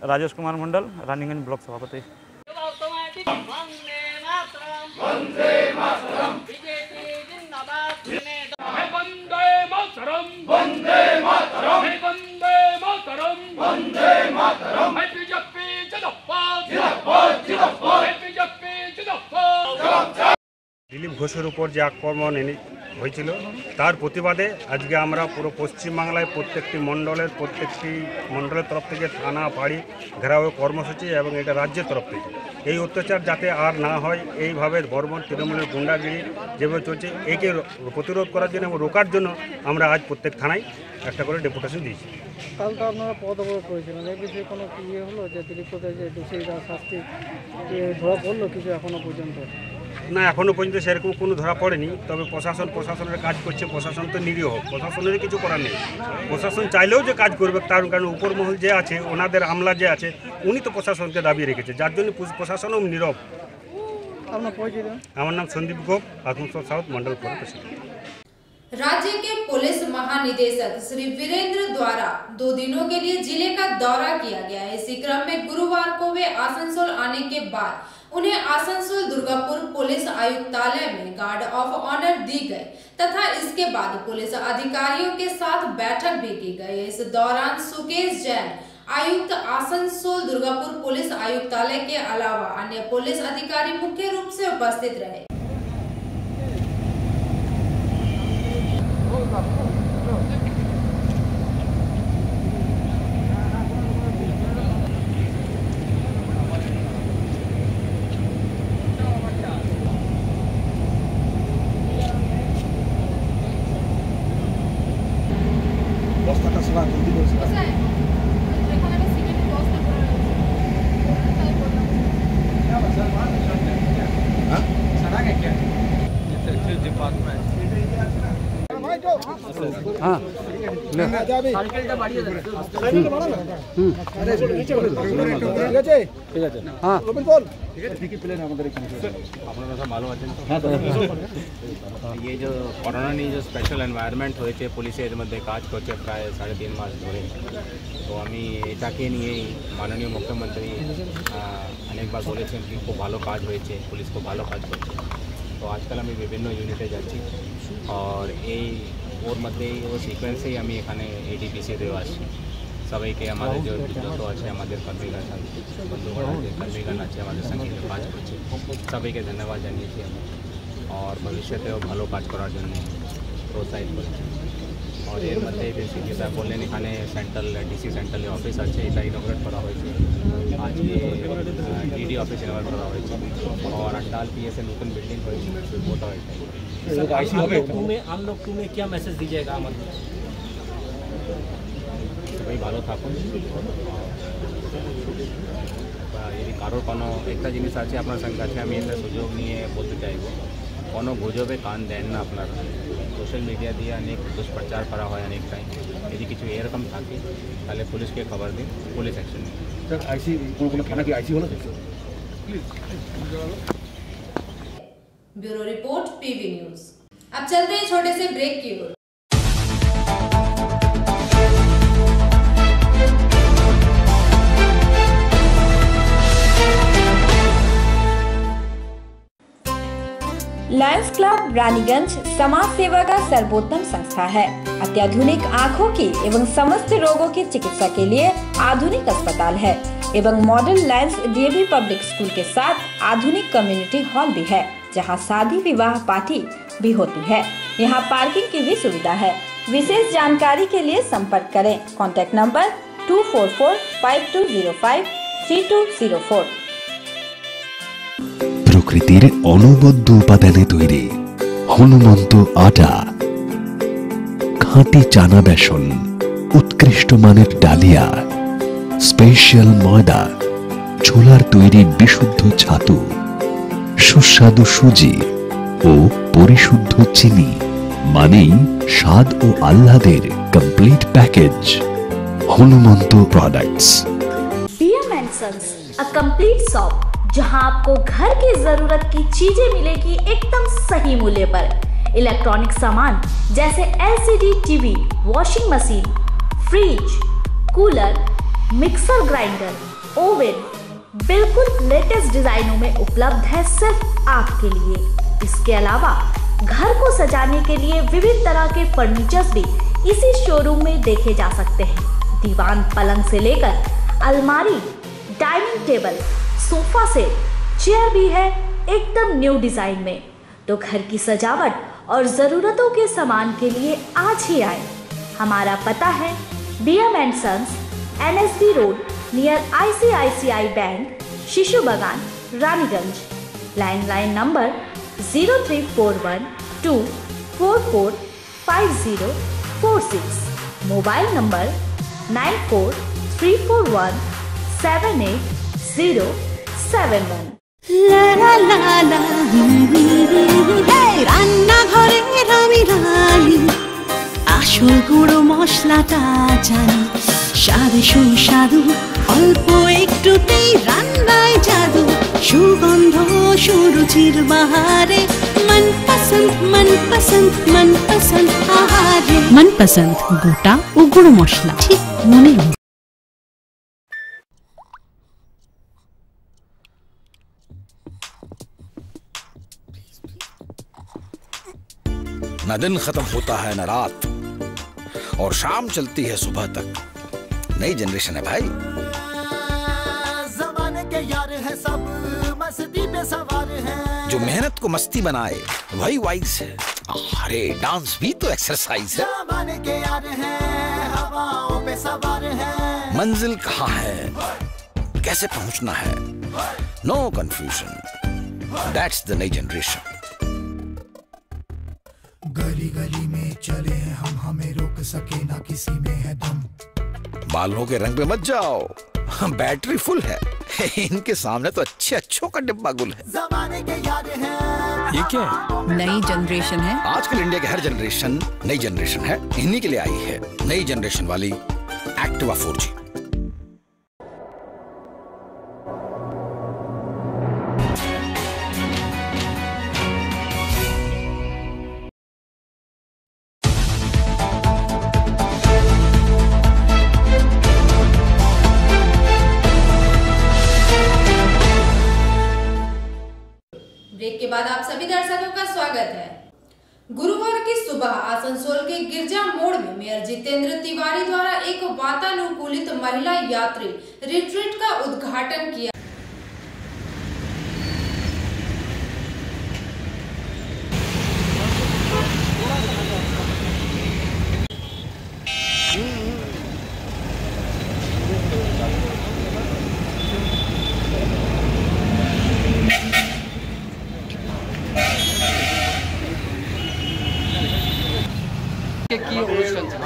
राजेश कुमार मंडल, रानीगंज ब्लॉक सभापति। वंदे मातरम, वंदे मातरम, बीजेपी जिंदाबाद। मातरम वंदे मातरम वंदे मातरम वंदे मातरम बीजेपी जिंदाबाद जिंदाबाद जिंदाबाद बीजेपी जिंदाबाद। দিলীপ ঘোষের উপর যে আক্রমণ হয়েছিল তার প্রতিবাদে আজকে আমরা পুরো পশ্চিমবাংলায় প্রত্যেকটি মণ্ডলের তরফ থেকে থানা পাড়ি ঘেরাও কর্মসূচি এবং এটা রাজ্যের তরফ থেকে এই অত্যাচার যাতে আর না হয় এইভাবে বর্বর তৃণমূলের গুন্ডাগিরি যেভাবে চলছে একে প্রতিরোধ করার জন্য এবং রোকার জন্য আমরা আজ প্রত্যেক থানায় একটা করে ডেপুটেশন দিয়েছি। কাল তো আপনারা পদ অবরোধ করেছিলেন, এই বিষয়ে কোনো কি হলো যে দিলীপ ঘোষের যে দোষীরা শাস্তি ধরা পড়লো কিছু এখনো পর্যন্ত? না, এখনও পর্যন্ত সেরকম কোনো ধরা পড়েনি, তবে প্রশাসনের কাজ করছে। প্রশাসন তো নিরীহ, প্রশাসনের কিছু করার নেই। প্রশাসন চাইলেও যে কাজ করবে তার কারণ উপরমহল যে আছে ওনাদের আমলা যে আছে উনি তো প্রশাসনকে দাবিয়ে রেখেছে, যার জন্য প্রশাসনও নীরব। আপনার পরিচয়? আমার নাম সন্দীপ গোপ, आसनसोल साउथ मंडल प्रेसिडेंट। राज्य के पुलिस महानिदेशक श्री वीरेंद्र द्वारा 2 दिनों के लिए जिले का दौरा किया गया है। इसी क्रम में गुरुवार को वे आसनसोल आने के बाद उन्हें आसनसोल दुर्गापुर पुलिस आयुक्तालय में गार्ड ऑफ ऑनर दी गई तथा इसके बाद पुलिस अधिकारियों के साथ बैठक भी की गई। इस दौरान सुकेश जैन आयुक्त आसनसोल दुर्गापुर पुलिस आयुक्तालय के अलावा अन्य पुलिस अधिकारी मुख्य रूप से उपस्थित रहे। ये जो कोरोना जो स्पेशल एनवायरमेंट হয়েছে পুলিশের মধ্যে কাজ করছে প্রায় 3.5 মাস ধরে, তো আমি এটাকে নিয়েই মাননীয় মুখ্যমন্ত্রী অনেকবার বলেছেন কি খুব ভালো কাজ হয়েছে, পুলিশ খুব ভালো কাজ করছে। তো আজকাল আমি বিভিন্ন ইউনিটে যাচ্ছি আর এই ওর মধ্যেই ও সিকোয়েন্সেই আমি এখানে এডিপিসি দেওয়া আসছি। সবাইকে আমাদের যত আছে আমাদের কর্মীগণ বন্ধুগণ আছে কর্মীগণ আছে আমাদের সঙ্গে কাজ করছে সবাইকে ধন্যবাদ জানিয়েছি আমি আর ভবিষ্যতেও ভালো কাজ করার জন্য প্রোৎসাহিত করছি। আর এর মধ্যে বেসিক্যালি স্যার বললেন এখানে সেন্ট্রাল ডিসি সেন্ট্রাল অফিস আছে, এটা ইনগ্রেট করা হয়েছে আজকে, ডিডি অফিস ইনগ্রেট করা হয়েছে और अंडाल पीएसए नूतन बिल्डिंग হয়েছে ওটা হয়েছে। हम लोग तुम्हें क्या मैसेज दीजिएगा? সবাই ভালো থাকুন। যদি কারোর কোনো একটা জিনিস আছে আপনার সঙ্গে আছে আমি এটা সুযোগ নিয়ে বলতে চাইব, কোনো গুজবে কান দেন না আপনারা। সোশ্যাল মিডিয়া দিয়ে অনেক দুষ্প্রচার করা হয় অনেক টাইম, যদি কিছু এরকম থাকে তাহলে পুলিশকে খবর দিন, পুলিশ অ্যাকশন নিন। স্যার আইসি কোনো থানা কি আইসি হলো please. Bureau report PV news. अब चलते हैं छोटे से ब्रेक की ओर। लायंस क्लब रानीगंज समाज सेवा का सर्वोत्तम संस्था है। अत्याधुनिक आँखों की एवं समस्त रोगों की चिकित्सा के लिए आधुनिक अस्पताल है एवं model Lions DAV public school के साथ आधुनिक कम्युनिटी हॉल भी है, जहां शादी विवाह पार्टी भी होती है। यहां पार्किंग की भी सुविधा है। विशेष जानकारी के लिए संपर्क करें। Contact number 244-5205-3204। প্রকৃতির অনবদ্য উপাদানে তৈরি হনুমন্ত আটা, খাঁটি চানা বেসন, উৎকৃষ্ট মানের ডালিয়া, স্পেশাল ময়দা, ছোলার তৈরি বিশুদ্ধ ছাতু, সুস্বাদু সুজি ও পরিশুদ্ধ চিনি, মানেই স্বাদ ও আহ্লাদের complete package. Hanumanta products. PM & Sons, a complete shop जहां आपको घर की जरूरत की चीजें मिलेगी एकदम सही मूल्य पर। इलेक्ट्रॉनिक सामान जैसे LCD TV, washing machine, fridge, cooler, mixer grinder, oven बिल्कुल लेटेस्ट डिजाइनों में उपलब्ध है सिर्फ आपके लिए। इसके अलावा घर को सजाने के लिए विभिन्न तरह के फर्नीचर्स भी इसी शोरूम में देखे जा सकते हैं। दीवान पलंग से लेकर अलमारी, dining table, sofa set, chair भी है एकदम न्यू डिजाइन में। तो घर की सजावट और जरूरतों के सामान के लिए आज ही आए। हमारा पता है BM & Sons, NSB road near ICICI bank, शिशु बागान, Raniganj. Landline number 0341244546, mobile number 9434178071। রান্নাঘরের আমি রানী, আসল গুঁড়ো মশলাটা জানি, স্বাদে সুস্বাদু অল্প একটুতেই রান্নায় জাদু, সুগন্ধ সুরুচির বাহারে মনপসন্দ আহারে। মনপসন্দ গোটা ও গুঁড়ো মশলা ঠিক মনে হয়। न दिन खत्म होता है न रात, और शाम चलती है सुबह तक। नई जनरेशन है भाई। ज़माने के यार है सब, मस्ती पे सवार है। जो मेहनत को मस्ती बनाए वही वाइज है। अरे डांस भी तो एक्सरसाइज है। ज़माने के यार है, हवाओं पे सवार है। मंजिल कहाँ है, कैसे पहुंचना है, नो कंफ्यूजन। दैट्स द नई जनरेशन। गली गली में चले हैं हम, हमें रोक सके ना किसी में है दम। बालों के रंग पे मत जाओ, बैटरी फुल है। इनके सामने तो अच्छों का डिब्बा गुल है। ज़माने के यार है। ये क्या है? नई जनरेशन है। आजकल इंडिया की हर जनरेशन नई जनरेशन है। इन्हीं के लिए आई है नई जनरेशन वाली एक्टिवा 4G। ब्रेक के बाद आप सभी दर्शकों का स्वागत है। गुरुवार की सुबह आसनसोल के गिरजा मोड़ में मेयर जितेंद्र तिवारी द्वारा एक वातानुकूलित महिला यात्री रिट्रीट का उद्घाटन किया।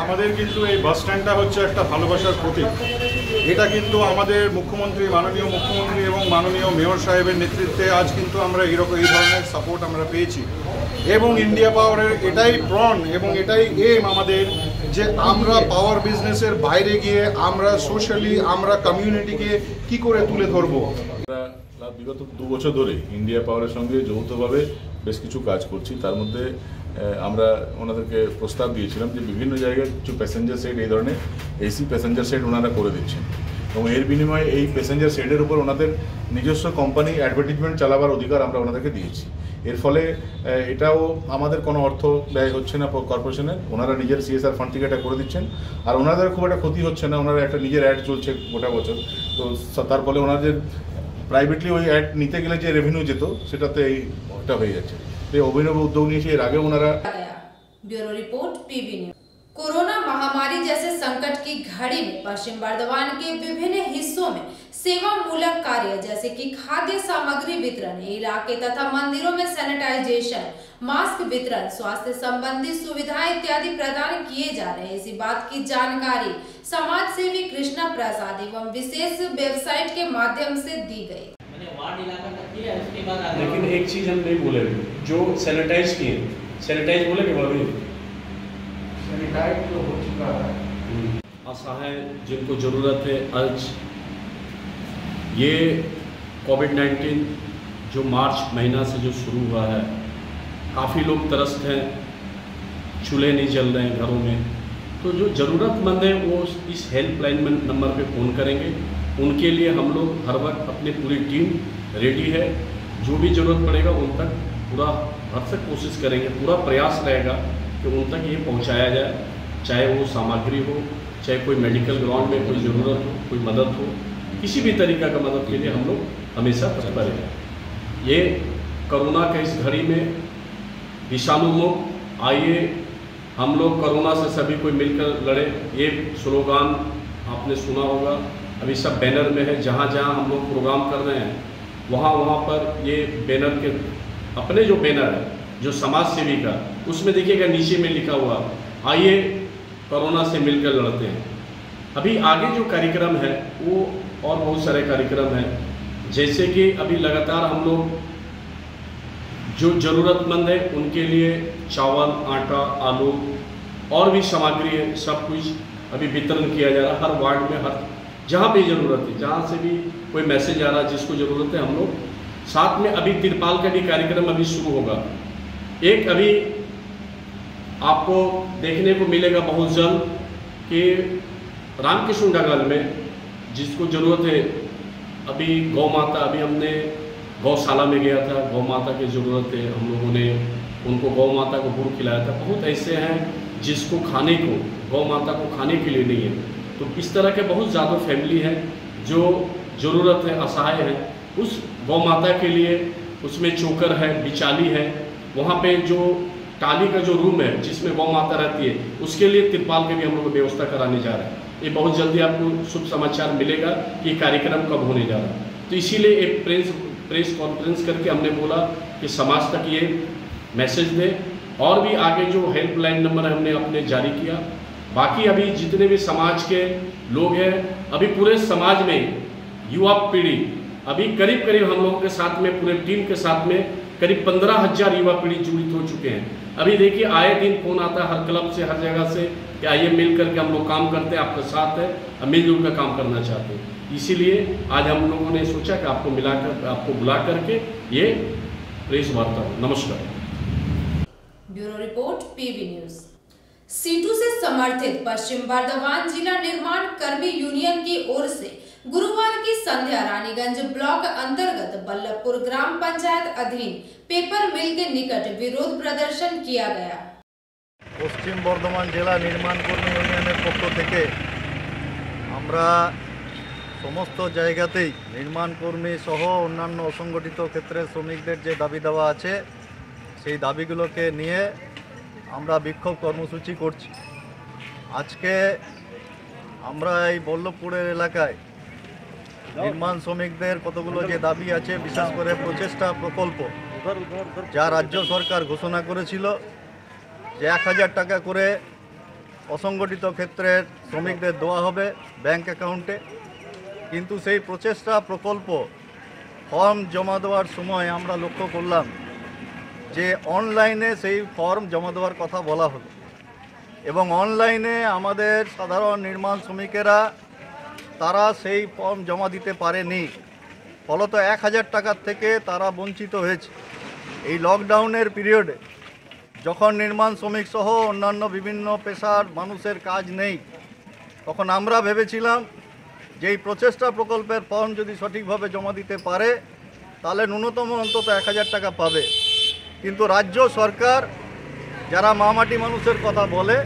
আমাদের কিন্তু এই বাস স্ট্যান্ডটা হচ্ছে একটা ভালোবাসার প্রতীক। এটা কিন্তু আমাদের মুখ্যমন্ত্রী, মাননীয় মুখ্যমন্ত্রী এবং মাননীয় মেয়র সাহেবের নেতৃত্বে আজ কিন্তু আমরা এই ধরনের সাপোর্ট আমরা পেয়েছি। এবং ইন্ডিয়া পাওয়ারের এটাই প্রণ এবং এটাই এম আমাদের, যে আমরা পাওয়ার বিজনেসের বাইরে গিয়ে আমরা সোশ্যালি আমরা কমিউনিটিকে কি করে তুলে ধরবো। বিগত 2 বছর ধরে ইন্ডিয়া পাওয়ারের সঙ্গে যৌথভাবে বেশ কিছু কাজ করছি। তার মধ্যে আমরা ওনাদেরকে প্রস্তাব দিয়েছিলাম যে বিভিন্ন জায়গায় কিছু প্যাসেঞ্জার সেট, এই ধরনের এসি প্যাসেঞ্জার সেট ওনারা করে দিচ্ছেন এবং এর বিনিময়ে এই প্যাসেঞ্জার সেটের উপর ওনাদের নিজস্ব কোম্পানি অ্যাডভার্টিজমেন্ট চালাবার অধিকার আমরা ওনাদেরকে দিয়েছি। এর ফলে এটাও আমাদের কোনো অর্থ ব্যয় হচ্ছে না কর্পোরেশনের, ওনারা নিজের CSR ফান্ড থেকে এটা করে দিচ্ছেন। আর ওনাদের খুব একটা ক্ষতি হচ্ছে না, ওনারা একটা নিজের অ্যাড চলছে গোটা বছর। তো তার ফলে ওনাদের প্রাইভেটলি ওই অ্যাড নিতে গেলে যে রেভিনিউ যেত সেটাতে এইটা হয়ে যাচ্ছে। तो अभिनव उद्योग निয়েছে এর আগে ওনারা। Bureau report PB news. Corona महामारी जैसे संकट की घड़ी में पश्चिम बर्धमान के विभिन्न हिस्सों में सेवा मूलक कार्य जैसे कि खाद्य सामग्री वितरण, इलाके तथा मंदिरों में सैनिटाइजेशन, मास्क वितरण, स्वास्थ्य संबंधी सुविधाएं इत्यादि प्रदान किए जा रहे हैं। इसी बात की जानकारी समाज सेवी कृष्णा प्रसाद एवं विशेष वेबसाइट के माध्यम से दी गई। लेकिन एक चीज हम नहीं बोले, जो सैनिटाइज किए, सैनिटाइज बोले कि भाभी सैनिटाइज तो हो चुका है। असहाय जिनको ज़रूरत है आज, ये कोविड-19 जो मार्च महीना से जो शुरू हुआ है, काफ़ी लोग त्रस्त हैं, चूल्हे नहीं जल रहे हैं घरों में। तो जो ज़रूरतमंद हैं वो इस हेल्पलाइन नंबर पे फ़ोन करेंगे। उनके लिए हम लोग हर वक्त अपनी पूरी टीम रेडी है, जो भी ज़रूरत पड़ेगा उन तक पूरा भरसक कोशिश करेंगे, पूरा प्रयास रहेगा कि उन तक ये पहुंचाया जाए, चाहे वो सामग्री हो, चाहे कोई मेडिकल ग्राउंड में कोई ज़रूरत हो, कोई मदद हो, किसी भी तरीक़ा का मदद के लिए हम लोग हमेशा तत्पर हैं। ये कोरोना के इस घड़ी में विषाणु मुक्त, आइए हम लोग कोरोना से सभी कोई मिलकर लड़े, ये स्लोगान आपने सुना होगा। अभी सब बैनर में है, जहाँ जहाँ हम लोग प्रोग्राम कर रहे हैं वहाँ पर ये बैनर के अपने जो बैनर है जो समाज सेवी का, उसमें देखिएगा नीचे में लिखा हुआ आइए कोरोना से मिलकर लड़ते हैं। अभी आगे जो कार्यक्रम है वो और बहुत सारे कार्यक्रम हैं, जैसे कि अभी लगातार हम लोग जो ज़रूरतमंद है उनके लिए चावल, आटा, आलू और भी सामग्री है, सब कुछ अभी वितरण किया जा रहा है। हर वार्ड में, हर जहाँ भी ज़रूरत है, जहाँ से भी कोई मैसेज आ रहा है जिसको ज़रूरत है, हम लोग साथ में अभी तिरपाल का भी कार्यक्रम अभी शुरू होगा। एक अभी आपको देखने को मिलेगा बहुत जल्द कि रामकृष्ण नगर में जिसको ज़रूरत है, अभी गौ माता, अभी हमने गौशाला में गया था, गौ माता की ज़रूरत है, हम लोगों ने उनको गौ माता को गुड़ खिलाया था। बहुत ऐसे हैं जिसको खाने को, गौ माता को खाने के लिए नहीं है, तो इस तरह के बहुत ज़्यादा फैमिली हैं जो ज़रूरत है, असहाय है। उस गौ माता के लिए उसमें चोकर है, बिचाली है, वहाँ पे जो टाली का जो रूम है जिसमें गौ माता रहती है, उसके लिए तिरपाल की भी हम लोग व्यवस्था कराने जा रहे हैं। ये बहुत जल्दी आपको शुभ समाचार मिलेगा कि कार्यक्रम कब होने जा रहा है। तो इसीलिए एक प्रेस कॉन्फ्रेंस करके हमने बोला कि समाज तक ये मैसेज दें। और भी आगे जो हेल्पलाइन नंबर हमने अपने जारी किया, बाकी अभी जितने भी समाज के लोग हैं, अभी पूरे समाज में युवा पीढ़ी अभी करीब करीब हम लोगों के साथ में, पूरे टीम के साथ में करीब 15,000 युवा पीढ़ी जुड़ित हो चुके हैं। अभी देखिए आए दिन फोन आता है हर क्लब से, हर जगह से कि आइए मिल करके हम लोग काम करते हैं, आपके साथ है, हम मिलजुल कर काम करना चाहते हैं। इसीलिए आज हम लोगों ने सोचा कि आपको मिलाकर, आपको बुला करके ये प्रेस वार्ता हो। नमस्कार। Bureau report, PV news. CITU से समर्थित पश्चिम बर्धमान जिला निर्माण कर्मी यूनियन की ओर से गुरुवार की संध्या रानीगंज ब्लॉक अंतर्गत बल्लभपुर ग्राम पंचायत अधीन पेपर मिल के निकट विरोध प्रदर्शन किया गया। पश्चिम बर्धमान जिला निर्माण कर्मी यूनियনের পক্ষ থেকে আমরা সমস্ত জায়গাতেই নির্মাণ কর্মী সহ অন্যান্য অসংগঠিত ক্ষেত্রে শ্রমিকদের যে দাবি দেওয়া আছে সেই দাবিগুলোকে নিয়ে আমরা বিক্ষোভ কর্মসূচি করছি। আজকে আমরা এই বল্লভপুরের এলাকায় নির্মাণ শ্রমিকদের কতগুলো যে দাবি আছে, বিশেষ করে প্রচেষ্টা প্রকল্প যা রাজ্য সরকার ঘোষণা করেছিল যে 1000 টাকা করে অসংগঠিত ক্ষেত্রের শ্রমিকদের দেওয়া হবে ব্যাংক অ্যাকাউন্টে, কিন্তু সেই প্রচেষ্টা প্রকল্প ফর্ম জমা দেওয়ার সময় আমরা লক্ষ্য করলাম যে অনলাইনে সেই ফর্ম জমা দেওয়ার কথা বলা হলো এবং অনলাইনে আমাদের সাধারণ নির্মাণ শ্রমিকেরা তারা সেই ফর্ম জমা দিতে পারেনি, ফলত 1000 টাকার থেকে তারা বঞ্চিত হয়েছে। এই লকডাউনের পিরিয়ডে যখন নির্মাণ শ্রমিক সহ অন্যান্য বিভিন্ন পেশার মানুষের কাজ নেই, তখন আমরা ভেবেছিলাম যে এই প্রচেষ্টা প্রকল্পের ফর্ম যদি সঠিকভাবে জমা দিতে পারে তাহলে ন্যূনতম অন্তত 1000 টাকা পাবে। কিন্তু রাজ্য সরকার যারা মামাটি মানুষের কথা বলে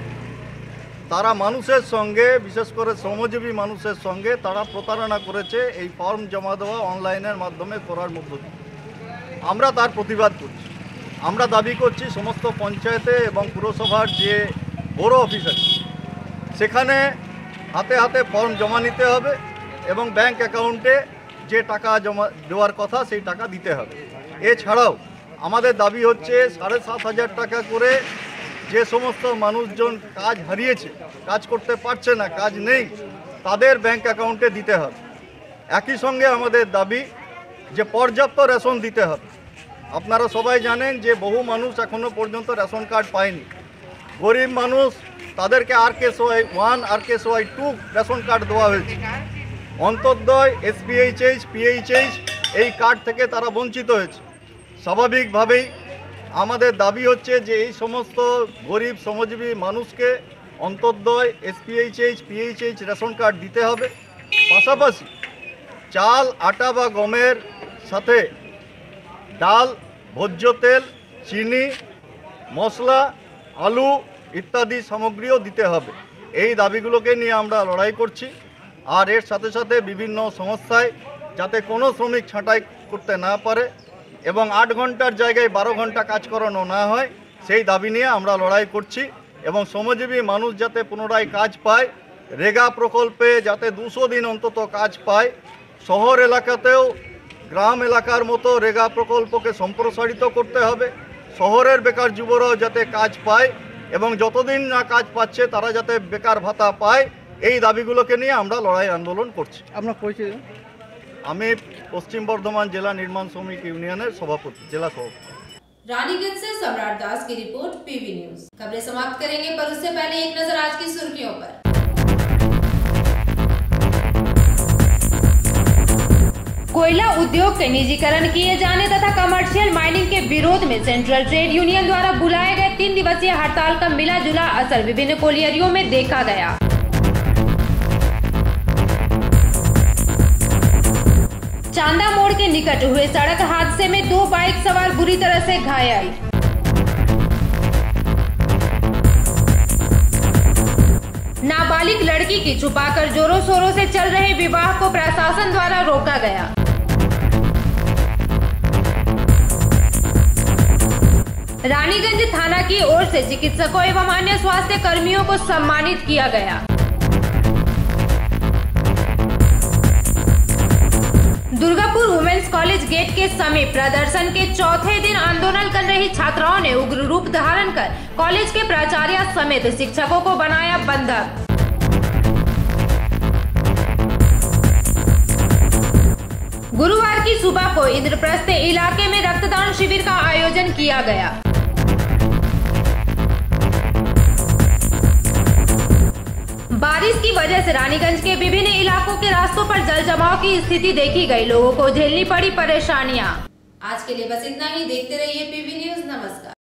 তারা মানুষের সঙ্গে, বিশেষ করে শ্রমজীবী মানুষের সঙ্গে তারা প্রতারণা করেছে এই ফর্ম জমা দেওয়া অনলাইনের মাধ্যমে করার মধ্য দিয়ে। আমরা তার প্রতিবাদ করছি। আমরা দাবি করছি সমস্ত পঞ্চায়েতে এবং পুরসভার যে বড় অফিস আছে সেখানে হাতে হাতে ফর্ম জমা নিতে হবে এবং ব্যাংক অ্যাকাউন্টে যে টাকা জমা দেওয়ার কথা সেই টাকা দিতে হবে। এছাড়াও আমাদের দাবি হচ্ছে 7,500 টাকা করে যে সমস্ত মানুষজন কাজ হারিয়েছে, কাজ করতে পারছে না, কাজ নেই, তাদের ব্যাংক অ্যাকাউন্টে দিতে হবে। একই সঙ্গে আমাদের দাবি যে পর্যাপ্ত রেশন দিতে হবে। আপনারা সবাই জানেন যে বহু মানুষ এখনও পর্যন্ত রেশন কার্ড পায়নি। গরিব মানুষ তাদেরকে RKSY 1, RKSY 2 রেশন কার্ড দেওয়া হয়েছে। অন্তর্দয়, SPHH, PHH এই কার্ড থেকে তারা বঞ্চিত হয়েছে। স্বাভাবিকভাবেই আমাদের দাবি হচ্ছে যে এই সমস্ত গরিব শ্রমজীবী মানুষকে অন্তর্দয়, SPHH, PHH রেশন কার্ড দিতে হবে। পাশাপাশি চাল, আটা বা গমের সাথে ডাল ভোজ্য তেল, চিনি, মশলা, আলু ইত্যাদি সামগ্রীও দিতে হবে। এই দাবিগুলোকে নিয়ে আমরা লড়াই করছি। আর এর সাথে সাথে বিভিন্ন সংস্থায় যাতে কোনো শ্রমিক ছাঁটাই করতে না পারে এবং 8 ঘন্টার জায়গায় 12 ঘন্টা কাজ করানো না হয়, সেই দাবি নিয়ে আমরা লড়াই করছি। এবং শ্রমজীবী মানুষ যাতে পুনরায় কাজ পায়, রেগা প্রকল্পে যাতে 200 দিন অন্তত কাজ পায়, শহর এলাকাতেও গ্রাম এলাকার মতো রেগা প্রকল্পকে সম্প্রসারিত করতে হবে। শহরের বেকার যুবরাও যাতে কাজ পায় এবং যতদিন না কাজ পাচ্ছে তারা যাতে বেকার ভাতা পায়, এই দাবিগুলোকে নিয়ে আমরা লড়াই আন্দোলন করছি। আপনার পরিচয়? আমি পশ্চিম বর্ধমান জেলা নির্মাণ শ্রমিক ইউনিয়নের সভাপতি, জেলা সভাপতি। रानीगंज से सम्राट दास की रिपोर्ट, पीवी न्यूज। खबरें समाप्त करेंगे पर उससे पहले एक नजर आज की सुर्खियों पर। कोयला उद्योग के निजीकरण किए जाने तथा कमर्शियल माइनिंग के विरोध में सेंट्रल ट्रेड यूनियन द्वारा बुलाए गए 3 दिवसीय हड़ताल का मिला जुला असर विभिन्न कोलियरियों में देखा गया। चांदा मोड़ के निकट हुए सड़क हादसे में 2 बाइक सवार बुरी तरह से घायल। नाबालिग लड़की की छुपाकर जोरों शोरों से चल रहे विवाह को प्रशासन द्वारा रोका गया। रानीगंज थाना की ओर से चिकित्सकों एवं अन्य स्वास्थ्य कर्मियों को सम्मानित किया गया। दुर्गापुर वुमेन्स कॉलेज गेट के समीप प्रदर्शन के चौथे दिन आंदोलन कर रही छात्राओं ने उग्र रूप धारण कर कॉलेज के प्राचार्य समेत शिक्षकों को बनाया बंधक। गुरुवार की सुबह को इंद्रप्रस्थ इलाके में रक्तदान शिविर का आयोजन किया गया। बारिश की वजह से रानीगंज के विभिन्न इलाकों के रास्तों पर जल जमाव की स्थिति देखी गई। लोगों को झेलनी पड़ी परेशानियां। आज के लिए बस इतना ही। देखते रहिए पीवी न्यूज। नमस्कार।